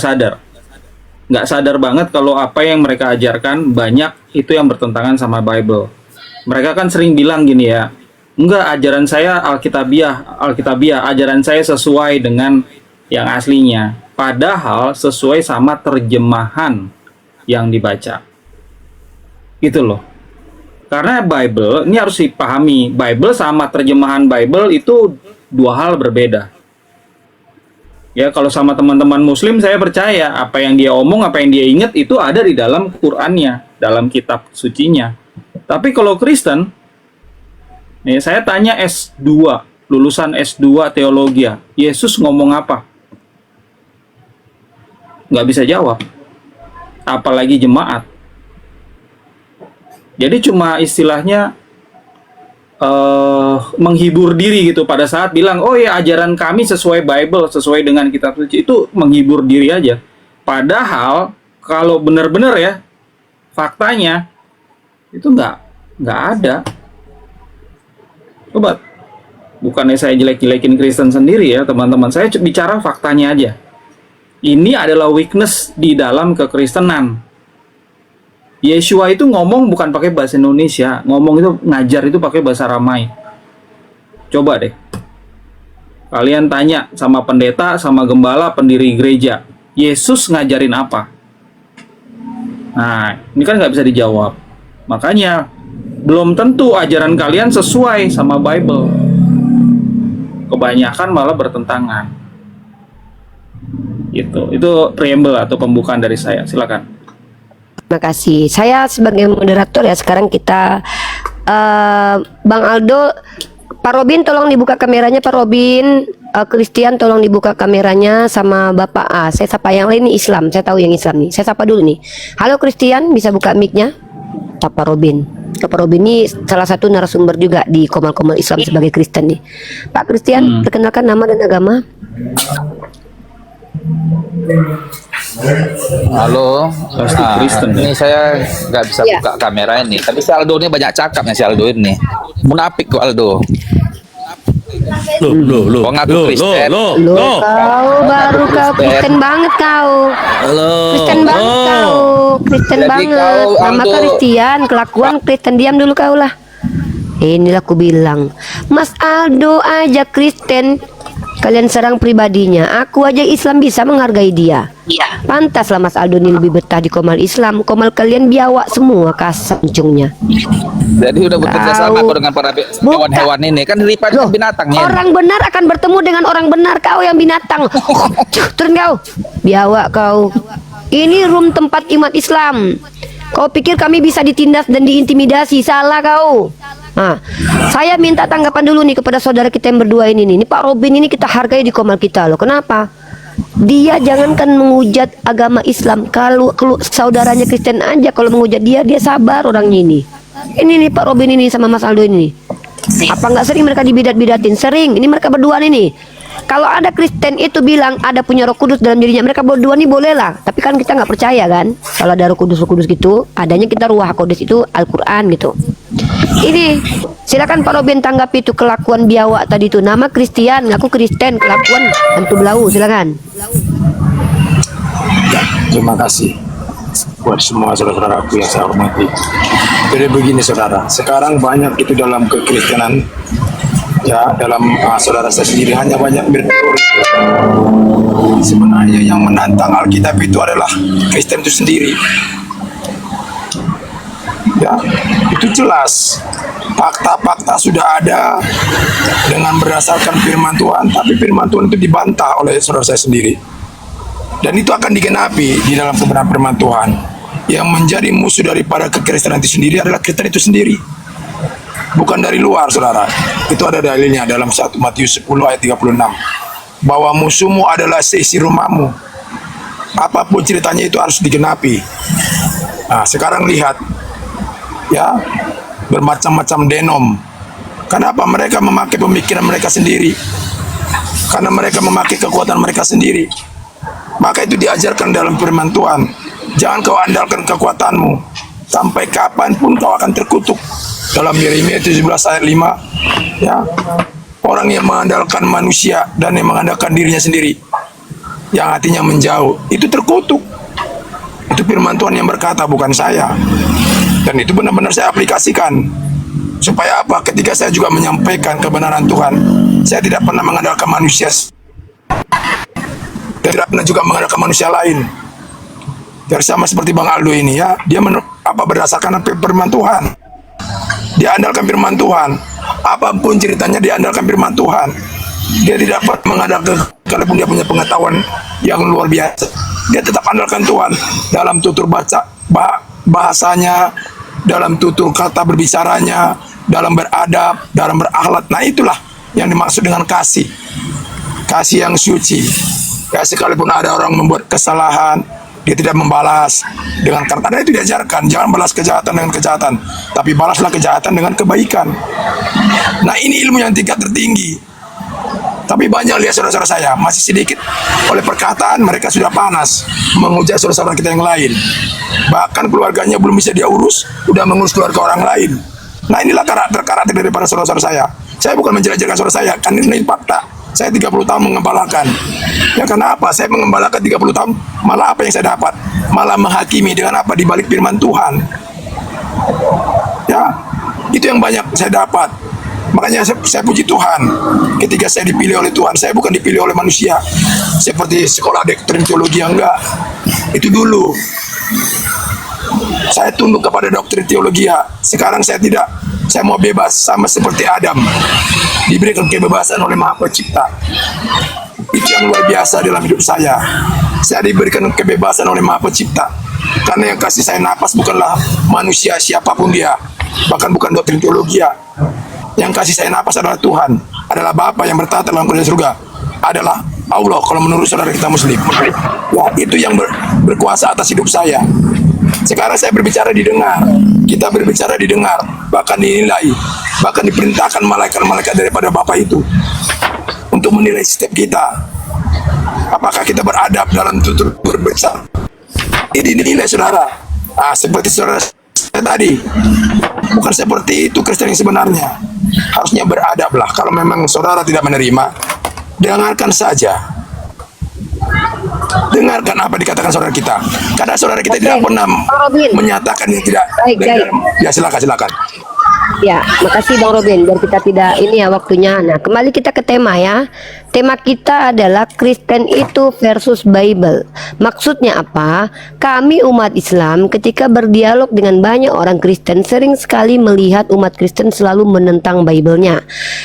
sadar banget kalau apa yang mereka ajarkan banyak itu yang bertentangan sama Bible. Mereka kan sering bilang gini ya, enggak, ajaran saya Alkitabiah, ajaran saya sesuai dengan yang aslinya. Padahal sesuai sama terjemahan yang dibaca. Gitu loh. Karena Bible, ini harus dipahami, Bible sama terjemahan Bible itu dua hal berbeda. Ya, kalau sama teman-teman Muslim saya percaya apa yang dia omong, apa yang dia ingat itu ada di dalam Qur'annya, dalam kitab sucinya. Tapi kalau Kristen, nih saya tanya S2, lulusan S2 teologi, Yesus ngomong apa? Nggak bisa jawab. Apalagi jemaat. Jadi cuma istilahnya menghibur diri gitu pada saat bilang, oh ya ajaran kami sesuai Bible, sesuai dengan kitab suci, itu menghibur diri aja. Padahal kalau benar-benar ya faktanya itu nggak ada. Coba, bukannya saya jelek-jelekin Kristen sendiri ya teman-teman, saya bicara faktanya aja. Ini adalah weakness di dalam kekristenan. Yeshua itu ngomong bukan pakai bahasa Indonesia, ngomong itu ngajar itu pakai bahasa Aramai. Coba deh, kalian tanya sama pendeta, sama gembala, pendiri gereja, Yesus ngajarin apa? Nah, ini kan nggak bisa dijawab. Makanya belum tentu ajaran kalian sesuai sama Bible. Kebanyakan malah bertentangan. Gitu. Itu preamble atau pembukaan dari saya. Silakan. Terima kasih. Saya sebagai moderator ya, sekarang kita Bang Aldo, Pak Robin tolong dibuka kameranya, Pak Robin. Christian tolong dibuka kameranya, sama Bapak A. Saya sapa yang lain nih Islam. Saya tahu yang Islam nih. Saya sapa dulu nih. Halo Christian, bisa buka mic-nya? Pak Robin. Pak Robin ini salah satu narasumber juga di Komal-Komal Islam sebagai Kristen nih. Pak Christian, perkenalkan nama dan agama. Halo, Kristen, ini saya nggak bisa Ya. buka kamera ini, tapi si Aldo ini banyak cakapnya si Aldo ini. Munafik kok Aldo. Loh. Oh, ngaku Kristen. Loh, kau baru kau Kristen banget kau. Kristen banget kau. Kristen Jadi banget. kau, Nama Aldo. Kristen, kelakuan Kristen, diam dulu kau lah. Inilah aku bilang, Mas Aldo aja Kristen, kalian serang pribadinya. Aku aja Islam bisa menghargai dia. Pantaslah Mas Aldo ini lebih betah di Komal Islam. Komal kalian biawak semua kasancungnya. Jadi udah bekerja sama kau dengan para hewan-hewan ini kan daripada Loh, binatangnya. orang benar akan bertemu dengan orang benar. Kau yang binatang. Turun kau. Biawak kau. Ini room tempat umat Islam. Kau pikir kami bisa ditindas dan diintimidasi? Salah kau. Nah, saya minta tanggapan dulu nih kepada saudara kita yang berdua ini nih. Ini Pak Robin ini kita hargai di Komal kita loh. Kenapa? Dia jangankan menghujat agama Islam. Kalau saudaranya Kristen aja kalau menghujat dia sabar orangnya ini. Ini nih Pak Robin ini sama Mas Aldo ini. Apa nggak sering mereka dibidat-bidatin? Sering. Ini mereka berdua ini. Kalau ada Kristen itu bilang ada punya Roh Kudus dalam dirinya, mereka berdua nih boleh lah. Tapi kan kita nggak percaya kan? Kalau ada Roh Kudus gitu, adanya kita Ruah Kudus itu Al-Quran gitu. Ini silakan Pak Robin tanggapi itu kelakuan biawak tadi itu. Nama Kristen, ngaku Kristen, kelakuan hantu belau. Silakan. Terima kasih buat semua saudara-saudaraku yang saya hormati. Jadi begini saudara, sekarang banyak itu dalam kekristenan, ya dalam saudara saya sendiri hanya banyak berteori. Sebenarnya yang menantang Alkitab itu adalah Kristen itu sendiri. Ya, itu jelas. Fakta-fakta sudah ada dengan berdasarkan firman Tuhan, tapi firman Tuhan itu dibantah oleh saudara saya sendiri. Dan itu akan digenapi di dalam kebenaran firman Tuhan. Yang menjadi musuh daripada kekristenan itu sendiri adalah Kristen itu sendiri. Bukan dari luar, saudara. Itu ada dalilnya dalam 1 Matius 10 ayat 36. Bahwa musuhmu adalah seisi rumahmu. Apapun ceritanya itu harus digenapi. Nah, sekarang lihat. Ya, bermacam-macam denom. Kenapa mereka memakai pemikiran mereka sendiri? Karena mereka memakai kekuatan mereka sendiri. Maka itu diajarkan dalam firman Tuhan. Jangan kau andalkan kekuatanmu. Sampai kapanpun kau akan terkutuk. Dalam Yeremia 17 ayat 5. Ya, orang yang mengandalkan manusia dan yang mengandalkan dirinya sendiri, yang hatinya menjauh, itu terkutuk. Itu firman Tuhan yang berkata, bukan saya. Dan itu benar-benar saya aplikasikan. Supaya apa? Ketika saya juga menyampaikan kebenaran Tuhan, saya tidak pernah mengandalkan manusia. Dan tidak pernah juga mengandalkan manusia lain. Jadi sama seperti Bang Aldo ini ya, dia berdasarkan firman Tuhan. Dia andalkan firman Tuhan. Apapun ceritanya dia andalkan firman Tuhan. Dia tidak dapat mengandalkan, kalaupun dia punya pengetahuan yang luar biasa, dia tetap andalkan Tuhan dalam tutur baca bahasanya, dalam tutur kata berbicaranya, dalam beradab, dalam berakhlak. Nah itulah yang dimaksud dengan kasih. Kasih yang suci. Ya, sekalipun ada orang membuat kesalahan, dia tidak membalas dengan kata. Itu diajarkan, jangan balas kejahatan dengan kejahatan, tapi balaslah kejahatan dengan kebaikan. Nah ini ilmu yang tingkat tertinggi. Tapi banyak lihat saudara-saudara saya, masih sedikit oleh perkataan mereka sudah panas menghujat saudara-saudara kita yang lain. Bahkan keluarganya belum bisa dia urus, udah mengurus keluarga orang lain. Nah inilah karakter-karakter daripada saudara-saudara saya. Saya bukan menjelajahkan saudara saya, kan ini fakta. Saya 30 tahun mengembalakan. Ya kenapa? Saya mengembalakan 30 tahun, malah apa yang saya dapat? Malah menghakimi dengan apa? Di balik firman Tuhan. Ya, itu yang banyak saya dapat. Makanya saya puji Tuhan ketika saya dipilih oleh Tuhan. Saya bukan dipilih oleh manusia seperti sekolah doktrin teologi, yang enggak. Itu dulu saya tunduk kepada doktrin teologi. Sekarang saya tidak. Saya mau bebas sama seperti Adam, diberikan kebebasan oleh Maha Pencipta. Itu yang luar biasa dalam hidup saya. Saya diberikan kebebasan oleh Maha Pencipta. Karena yang kasih saya napas bukanlah manusia siapapun dia, bahkan bukan doktrin teologi. Yang kasih saya napas adalah Tuhan, adalah Bapa yang bertata dalam kerajaan surga, adalah Allah kalau menurut saudara kita Muslim. Ya, itu yang berkuasa atas hidup saya. Sekarang saya berbicara didengar, kita berbicara didengar, bahkan dinilai, bahkan diperintahkan malaikat-malaikat daripada Bapa itu untuk menilai setiap kita. Apakah kita beradab dalam tutur berbicara? Ini dinilai saudara. Seperti saudara tadi. Bukan seperti itu Kristen yang sebenarnya. Harusnya beradablah. Kalau memang saudara tidak menerima, dengarkan saja. Dengarkan apa dikatakan saudara kita. Karena saudara kita tidak pernah menyatakan yang tidak. Ya silakan. Ya, makasih Bang Robin. Biar kita tidak ini ya waktunya. Nah, kembali kita ke tema ya. Tema kita adalah Kristen itu versus Bible. Maksudnya apa? Kami umat Islam ketika berdialog dengan banyak orang Kristen sering sekali melihat umat Kristen selalu menentang Bible-nya.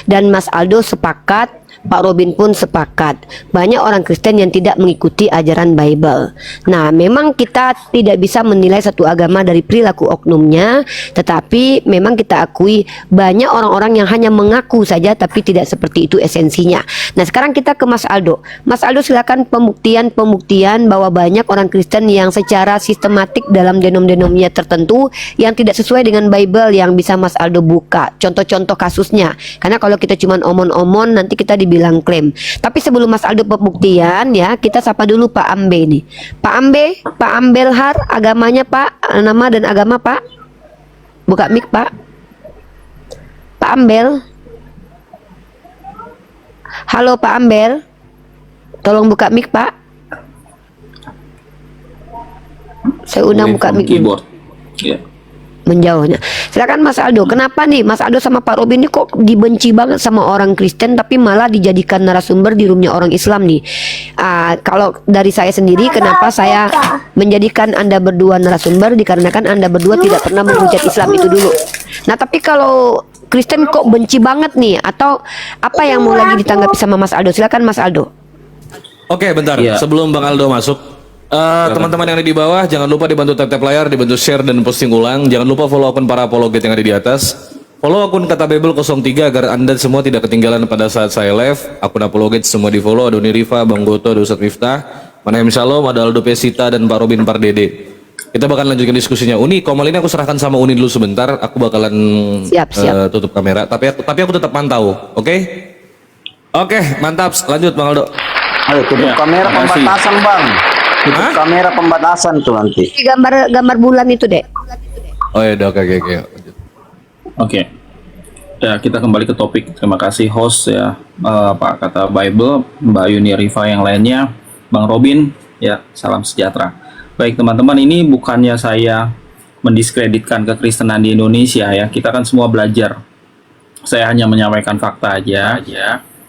Dan Mas Aldo sepakat, Pak Robin pun sepakat. Banyak orang Kristen yang tidak mengikuti ajaran Bible. Nah, memang kita tidak bisa menilai satu agama dari perilaku oknumnya, tetapi memang kita akui banyak orang-orang yang hanya mengaku saja tapi tidak seperti itu esensinya. Nah, sekarang kita ke Mas Aldo. Mas Aldo silakan pembuktian bahwa banyak orang Kristen yang secara sistematik dalam denom-denomnya tertentu yang tidak sesuai dengan Bible yang bisa Mas Aldo buka. Contoh-contoh kasusnya. Karena kalau kita cuma omon-omon nanti kita dibilang klaim. Tapi sebelum Mas Aldo pembuktian ya, kita sapa dulu Pak Ambe nih. Pak Ambe, Pak Ambelhar, agamanya Pak, nama dan agama Pak. Buka mic Pak. Pak Ambel. Halo Pak Ambel. Tolong buka mic Pak. Saya undang buka mic. Keyboard. Ya. Menjauhnya. Silakan Mas Aldo. Kenapa nih Mas Aldo sama Pak Robin ini kok dibenci banget sama orang Kristen tapi malah dijadikan narasumber di roomnya orang Islam nih? Kalau dari saya sendiri, kenapa saya menjadikan Anda berdua narasumber dikarenakan Anda berdua tidak pernah menghujat Islam itu dulu. Nah, tapi kalau Kristen kok benci banget nih, atau apa yang mau lagi ditanggapi sama Mas Aldo? Silakan Mas Aldo. Oke, bentar. Iya. Sebelum Bang Aldo masuk, teman-teman yang ada di bawah, jangan lupa dibantu tap-tap layar, dibantu share dan posting ulang. Jangan lupa follow akun para apologet yang ada di atas. Follow akun Kata Bible 03 agar Anda semua tidak ketinggalan pada saat saya live. Akun apologet semua di follow. Ada Unirifa, Bang Goto, ada Ustadz Miftah, Manahem Shalom, ada Aldo Pesita dan Pak Robin Pardede. Kita bakalan lanjutkan diskusinya. Uni, Komal ini aku serahkan sama Uni dulu sebentar. Aku bakalan Siap. tutup kamera. Tapi aku tetap pantau, oke? Oke, mantap. Lanjut Bang Aldo. Ayo tutup kamera pembatasan Bang. Tutup kamera pembatasan tuh nanti. Gambar bulan itu deh. Oh ya, oke. Oke. Ya, kita kembali ke topik. Terima kasih host ya, Pak Kata Bible, Mbak Yuni Rifa yang lainnya, Bang Robin. Ya, salam sejahtera. Baik teman-teman, ini bukannya saya mendiskreditkan kekristenan di Indonesia ya. Kita kan semua belajar. Saya hanya menyampaikan fakta aja.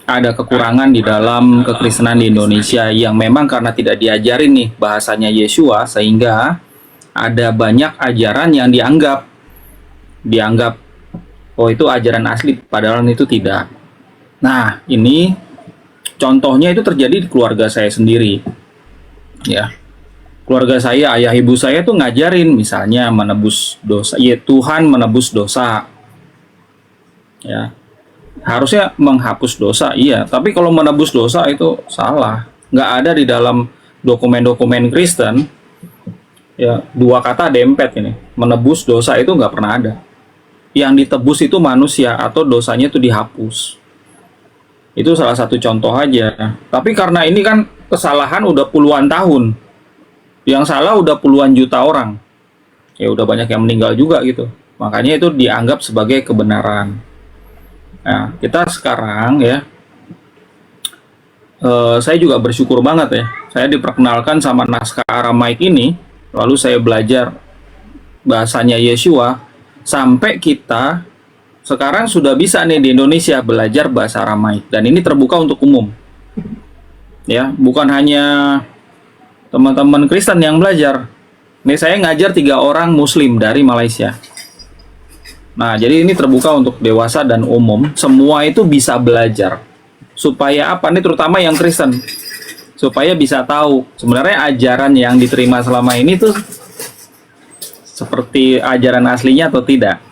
Ada kekurangan di dalam kekristenan di Indonesia yang memang karena tidak diajarin nih bahasanya Yesua, sehingga ada banyak ajaran yang dianggap oh itu ajaran asli, padahal itu tidak. Nah, ini contohnya itu terjadi di keluarga saya sendiri. Ya. Keluarga saya, ayah ibu saya tuh ngajarin misalnya menebus dosa, ya Tuhan menebus dosa. Ya. Harusnya menghapus dosa, iya. Tapi kalau menebus dosa itu salah. Nggak ada di dalam dokumen-dokumen Kristen. Ya, dua kata dempet ini. Menebus dosa itu nggak pernah ada. Yang ditebus itu manusia atau dosanya itu dihapus. Itu salah satu contoh aja. Tapi karena ini kan kesalahan udah puluhan tahun. Yang salah udah puluhan juta orang. Ya udah banyak yang meninggal juga gitu. Makanya itu dianggap sebagai kebenaran. Nah, kita sekarang ya, saya juga bersyukur banget ya. Saya diperkenalkan sama naskah Aramaik ini, lalu saya belajar bahasanya Yesua, sampai kita sekarang sudah bisa nih di Indonesia belajar bahasa Aramaik. Dan ini terbuka untuk umum. Ya, bukan hanya teman-teman Kristen yang belajar. Ini saya ngajar 3 orang Muslim dari Malaysia. Nah, jadi ini terbuka untuk dewasa dan umum. Semua itu bisa belajar. Supaya apa nih, terutama yang Kristen. Supaya bisa tahu sebenarnya ajaran yang diterima selama ini tuh seperti ajaran aslinya atau tidak.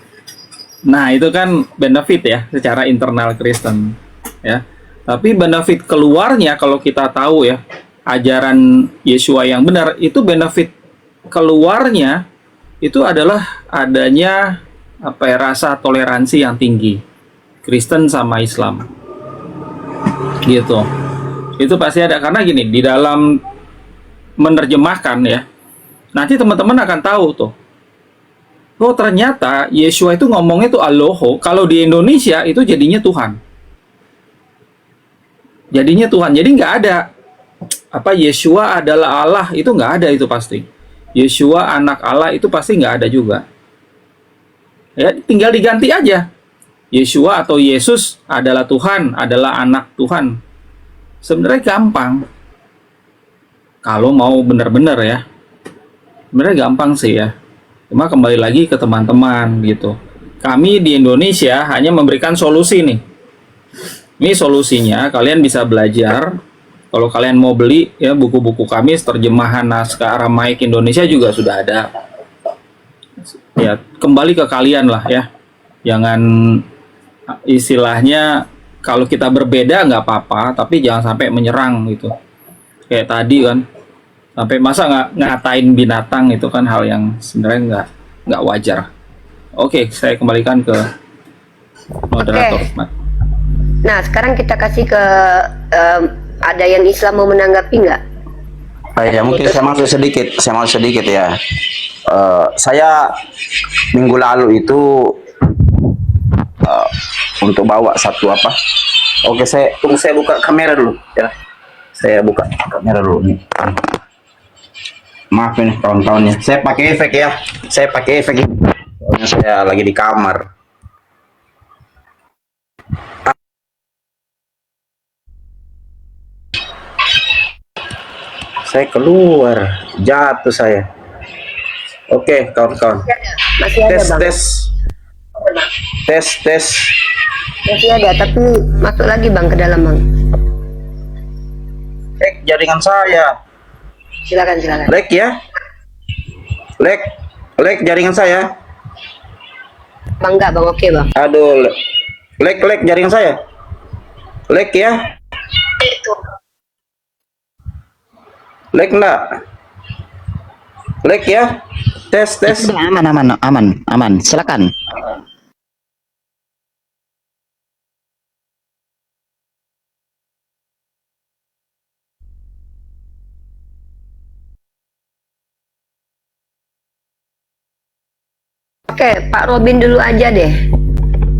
Nah, itu kan benefit ya secara internal Kristen. Ya. Tapi benefit keluarnya kalau kita tahu ya, ajaran Yesua yang benar, itu benefit keluarnya itu adalah adanya rasa toleransi yang tinggi Kristen sama Islam gitu. Itu pasti ada, karena gini, di dalam menerjemahkan ya, nanti teman-teman akan tahu tuh Oh ternyata Yeshua itu ngomongnya tuh Aloho. Kalau di Indonesia itu jadinya Tuhan. Jadinya Tuhan. Jadi nggak ada apa Yeshua adalah Allah, itu nggak ada, itu pasti. Yeshua anak Allah itu pasti nggak ada juga. Ya tinggal diganti aja. Yeshua atau Yesus adalah Tuhan, adalah anak Tuhan. Sebenarnya gampang. Kalau mau benar-benar ya. Sebenarnya gampang sih ya. Cuma kembali lagi ke teman-teman gitu. Kami di Indonesia hanya memberikan solusi nih. Ini solusinya, kalian bisa belajar. Kalau kalian mau beli ya buku-buku kami, terjemahan naskah Aramaik Indonesia juga sudah ada. Ya, kembali ke kalian lah ya. Jangan istilahnya kalau kita berbeda nggak apa-apa, tapi jangan sampai menyerang gitu. Kayak tadi kan, sampai masa nggak ngatain binatang, itu kan hal yang sebenarnya nggak wajar. Oke, saya kembalikan ke moderator. Nah, sekarang kita kasih ke ada yang Islam mau menanggapi nggak? Ya mungkin saya masuk sedikit ya. Saya minggu lalu itu untuk bawa satu apa? Oke, saya buka kamera dulu ya. Saya buka kamera dulu nih. Maaf ini kawan-kawan ya. Saya pakai efek ya. Soalnya saya lagi di kamar. Saya keluar, jatuh saya. Oke, kawan-kawan. Masih ada, Bang. Tes. Masih ada, tapi masuk lagi, Bang, ke dalam, Bang. Jaringan saya. Silakan. Lek ya. Lek jaringan saya. Bang, enggak, Bang. Oke, Bang. Aduh, lek jaringan saya. Lek ya. Lek enggak? Lek ya. Tes. Aman. Silakan. Oke, Pak Robin dulu aja deh.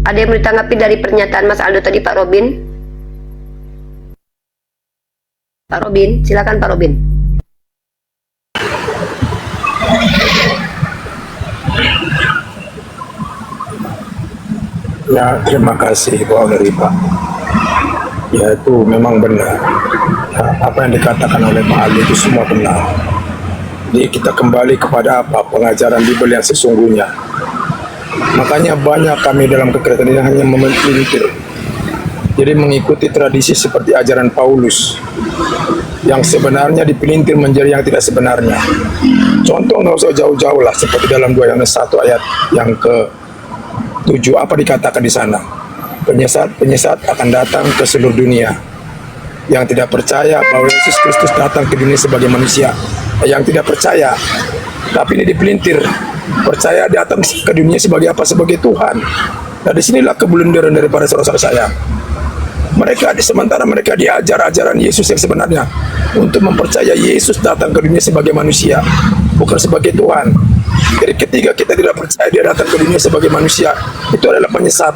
Ada yang mau ditanggapi dari pernyataan Mas Aldo tadi, Pak Robin? Pak Robin, silakan Pak Robin. Ya, terima kasih Bu Alrifa. Ya, itu memang benar. Ya, apa yang dikatakan oleh Pak Ali itu semua benar. Jadi kita kembali kepada apa? Pengajaran Bible yang sesungguhnya. Makanya banyak kami dalam kekristenan ini hanya memelintir. Jadi mengikuti tradisi seperti ajaran Paulus yang sebenarnya dipelintir menjadi yang tidak sebenarnya. Contoh nggak usah jauh-jauh lah, seperti dalam 2 Yohanes 1 ayat yang ke-7, apa dikatakan di sana? Penyesat akan datang ke seluruh dunia. Yang tidak percaya bahwa Yesus Kristus datang ke dunia sebagai manusia. Yang tidak percaya, tapi ini dipelintir, percaya datang ke dunia sebagai apa? Sebagai Tuhan. Nah, disinilah kebunderan daripada saudara-saudara saya. Sementara mereka diajar ajaran Yesus yang sebenarnya, untuk mempercaya Yesus datang ke dunia sebagai manusia, bukan sebagai Tuhan. Jadi ketika kita tidak percaya dia datang ke dunia sebagai manusia, itu adalah penyesat,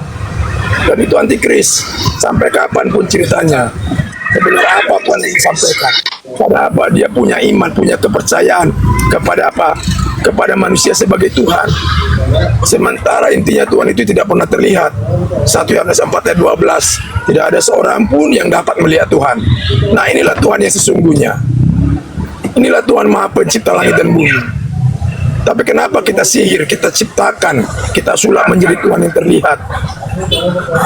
dan itu antikris. Sampai kapanpun ceritanya, sebenarnya apapun yang disampaikan, karena apa? Dia punya iman, punya kepercayaan kepada apa? Kepada manusia sebagai Tuhan. Sementara intinya Tuhan itu tidak pernah terlihat. 1 Yohanes 4 ayat 12, tidak ada seorang pun yang dapat melihat Tuhan. Nah, inilah Tuhan yang sesungguhnya. Inilah Tuhan Maha Pencipta langit dan bumi. Tapi kenapa kita sihir, kita ciptakan, kita sulap menjadi Tuhan yang terlihat?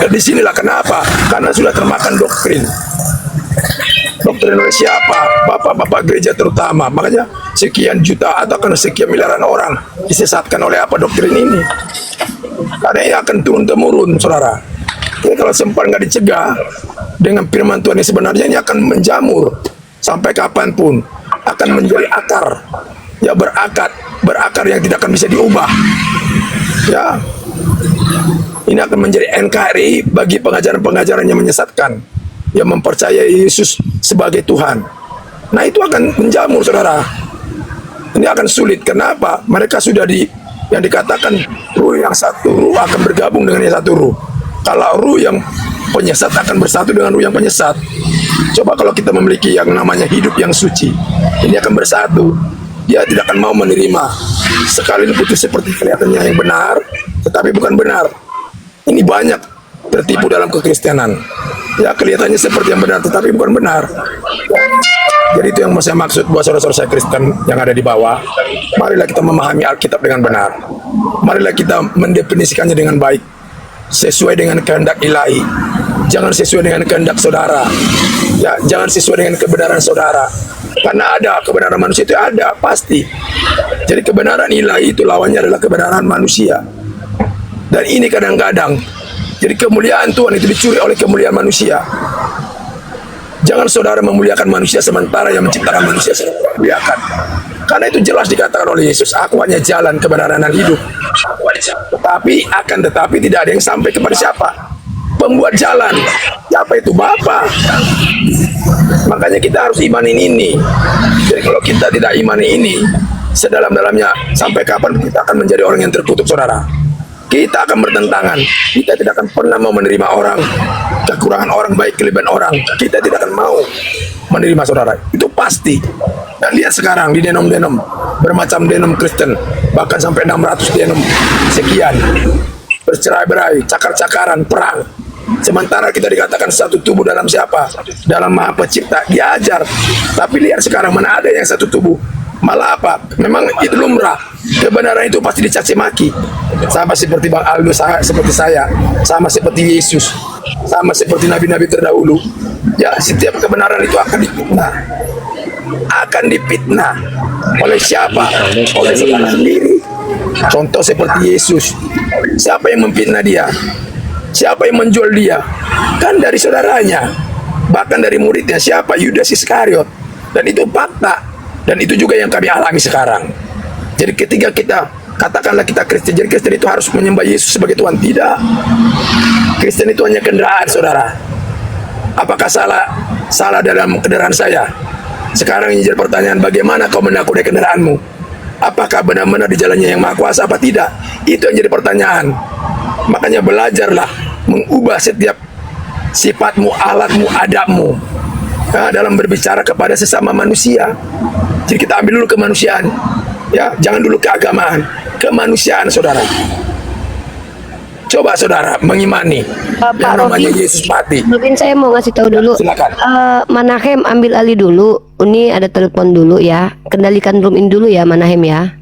Dan disinilah kenapa? Karena sudah termakan doktrin. Doktrin oleh siapa? Bapak-bapak gereja terutama. Makanya sekian juta atau sekian miliaran orang disesatkan oleh apa doktrin ini. Karena ini akan turun-temurun, saudara. Jadi kalau sempat nggak dicegah dengan firman Tuhan yang sebenarnya, ini akan menjamur sampai kapanpun, akan menjadi akar, ya berakar yang tidak akan bisa diubah. Ya, ini akan menjadi NKRI bagi pengajaran-pengajaran yang menyesatkan, yang mempercayai Yesus sebagai Tuhan. Nah, itu akan menjamur, saudara. Ini akan sulit. Kenapa? Mereka sudah yang dikatakan ruh yang satu ruh akan bergabung dengan yang satu ruh. Kalau ruh yang penyesat akan bersatu dengan ruh yang penyesat. Coba kalau kita memiliki yang namanya hidup yang suci, ini akan bersatu. Dia tidak akan mau menerima sekalipun itu seperti kelihatannya yang benar, tetapi bukan benar. Ini banyak tertipu dalam kekristenan. Ya kelihatannya seperti yang benar, tetapi bukan benar. Jadi itu yang saya maksud buat saudara-saudara saya Kristen yang ada di bawah. Marilah kita memahami Alkitab dengan benar. Marilah kita mendefinisikannya dengan baik, sesuai dengan kehendak ilahi. Jangan sesuai dengan kehendak saudara. Ya, jangan sesuai dengan kebenaran saudara. Karena ada kebenaran manusia itu ada pasti. Jadi kebenaran ilahi itu lawannya adalah kebenaran manusia. Dan ini kadang-kadang jadi kemuliaan Tuhan itu dicuri oleh kemuliaan manusia. Jangan saudara memuliakan manusia sementara yang menciptakan manusia sedang memuliakan. Karena itu jelas dikatakan oleh Yesus, aku hanya jalan kebenaran dan hidup. Tetapi tidak ada yang sampai kepada siapa? Pembuat jalan. Siapa itu? Bapa. Makanya kita harus imanin ini. Jadi kalau kita tidak imani ini, sedalam-dalamnya, sampai kapan kita akan menjadi orang yang terkutuk, saudara? Kita akan bertentangan. Kita tidak akan pernah mau menerima orang, kekurangan orang, baik kelebihan orang. Kita tidak akan mau menerima, saudara. Itu pasti. Dan lihat sekarang di denom-denom, bermacam denom Kristen, bahkan sampai 600 denom sekian. Bercerai-berai, cakar-cakaran, perang. Sementara kita dikatakan satu tubuh dalam siapa? Dalam Maha Pencipta. Dia ajar. Tapi lihat sekarang mana ada yang satu tubuh. Malah apa? Memang itu lumrah. Kebenaran itu pasti dicaci maki. Sama seperti Bang Aldo, seperti saya. Sama seperti Yesus. Sama seperti nabi-nabi terdahulu. Ya, setiap kebenaran itu akan difitnah. Akan difitnah. Oleh siapa? Oleh saudara sendiri. Contoh seperti Yesus. Siapa yang memfitnah dia? Siapa yang menjual dia? Kan dari saudaranya. Bahkan dari muridnya. Siapa? Yudas Iskariot. Dan itu fakta. Dan itu juga yang kami alami sekarang. Jadi ketika kita katakanlah kita Kristen, jadi Kristen itu harus menyembah Yesus sebagai Tuhan. Tidak. Kristen itu hanya kendaraan, saudara. Apakah salah dalam kendaraan saya? Sekarang ini jadi pertanyaan, bagaimana kau menakuti kendaraanmu? Apakah benar-benar di jalannya yang Maha Kuasa apa tidak? Itu yang jadi pertanyaan. Makanya belajarlah mengubah setiap sifatmu, alatmu, adabmu dalam berbicara kepada sesama manusia. Jadi kita ambil dulu kemanusiaan, ya, jangan dulu keagamaan, kemanusiaan, saudara. Coba saudara mengimani yang namanya Yesus mati. Mungkin saya mau ngasih tahu dulu. Silakan. Manahem ambil alih dulu. Ini ada telepon dulu ya. Kendalikan room in dulu ya Manahem ya.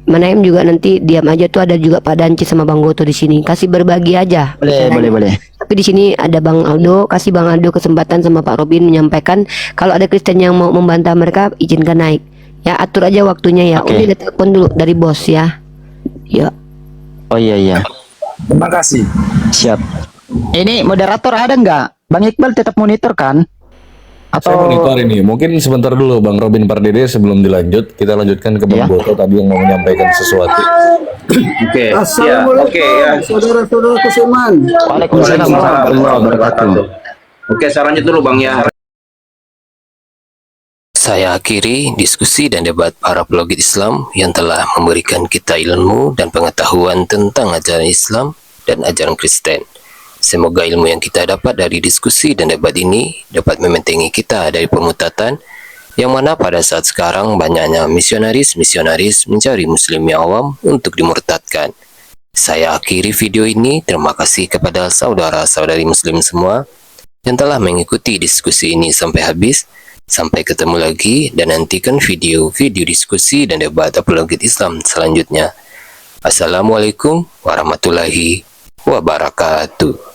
Manahem juga nanti diam aja tuh, ada juga Pak Danci sama Bang Goto di sini. Kasih berbagi aja. Boleh. Tapi di sini ada Bang Aldo, kasih Bang Aldo kesempatan sama Pak Robin menyampaikan kalau ada Kristen yang mau membantah mereka, izinkan naik. Ya, atur aja waktunya ya. Oke. Udah ada telepon dulu dari bos ya. Ya. Oh iya. Terima kasih. Siap. Ini moderator ada nggak? Bang Iqbal tetap monitor kan? Saya monitor ini. Mungkin sebentar dulu Bang Robin Pardede sebelum dilanjut, kita lanjutkan ke Bang Goto tadi yang mau menyampaikan sesuatu. Oke. Assalamualaikum, saudara-saudara Kusuman. Waalaikumsalam warahmatullahi wabarakatuh. Oke, saya lanjut dulu Bang ya. Saya akhiri diskusi dan debat para apologet Islam yang telah memberikan kita ilmu dan pengetahuan tentang ajaran Islam dan ajaran Kristen. Semoga ilmu yang kita dapat dari diskusi dan debat ini dapat membentengi kita dari permutatan, yang mana pada saat sekarang banyaknya misionaris mencari muslim yang awam untuk dimurtadkan. Saya akhiri video ini. Terima kasih kepada saudara-saudari muslim semua yang telah mengikuti diskusi ini sampai habis. Sampai ketemu lagi dan nantikan video-video diskusi dan debat apologet Islam selanjutnya. Assalamualaikum warahmatullahi wabarakatuh.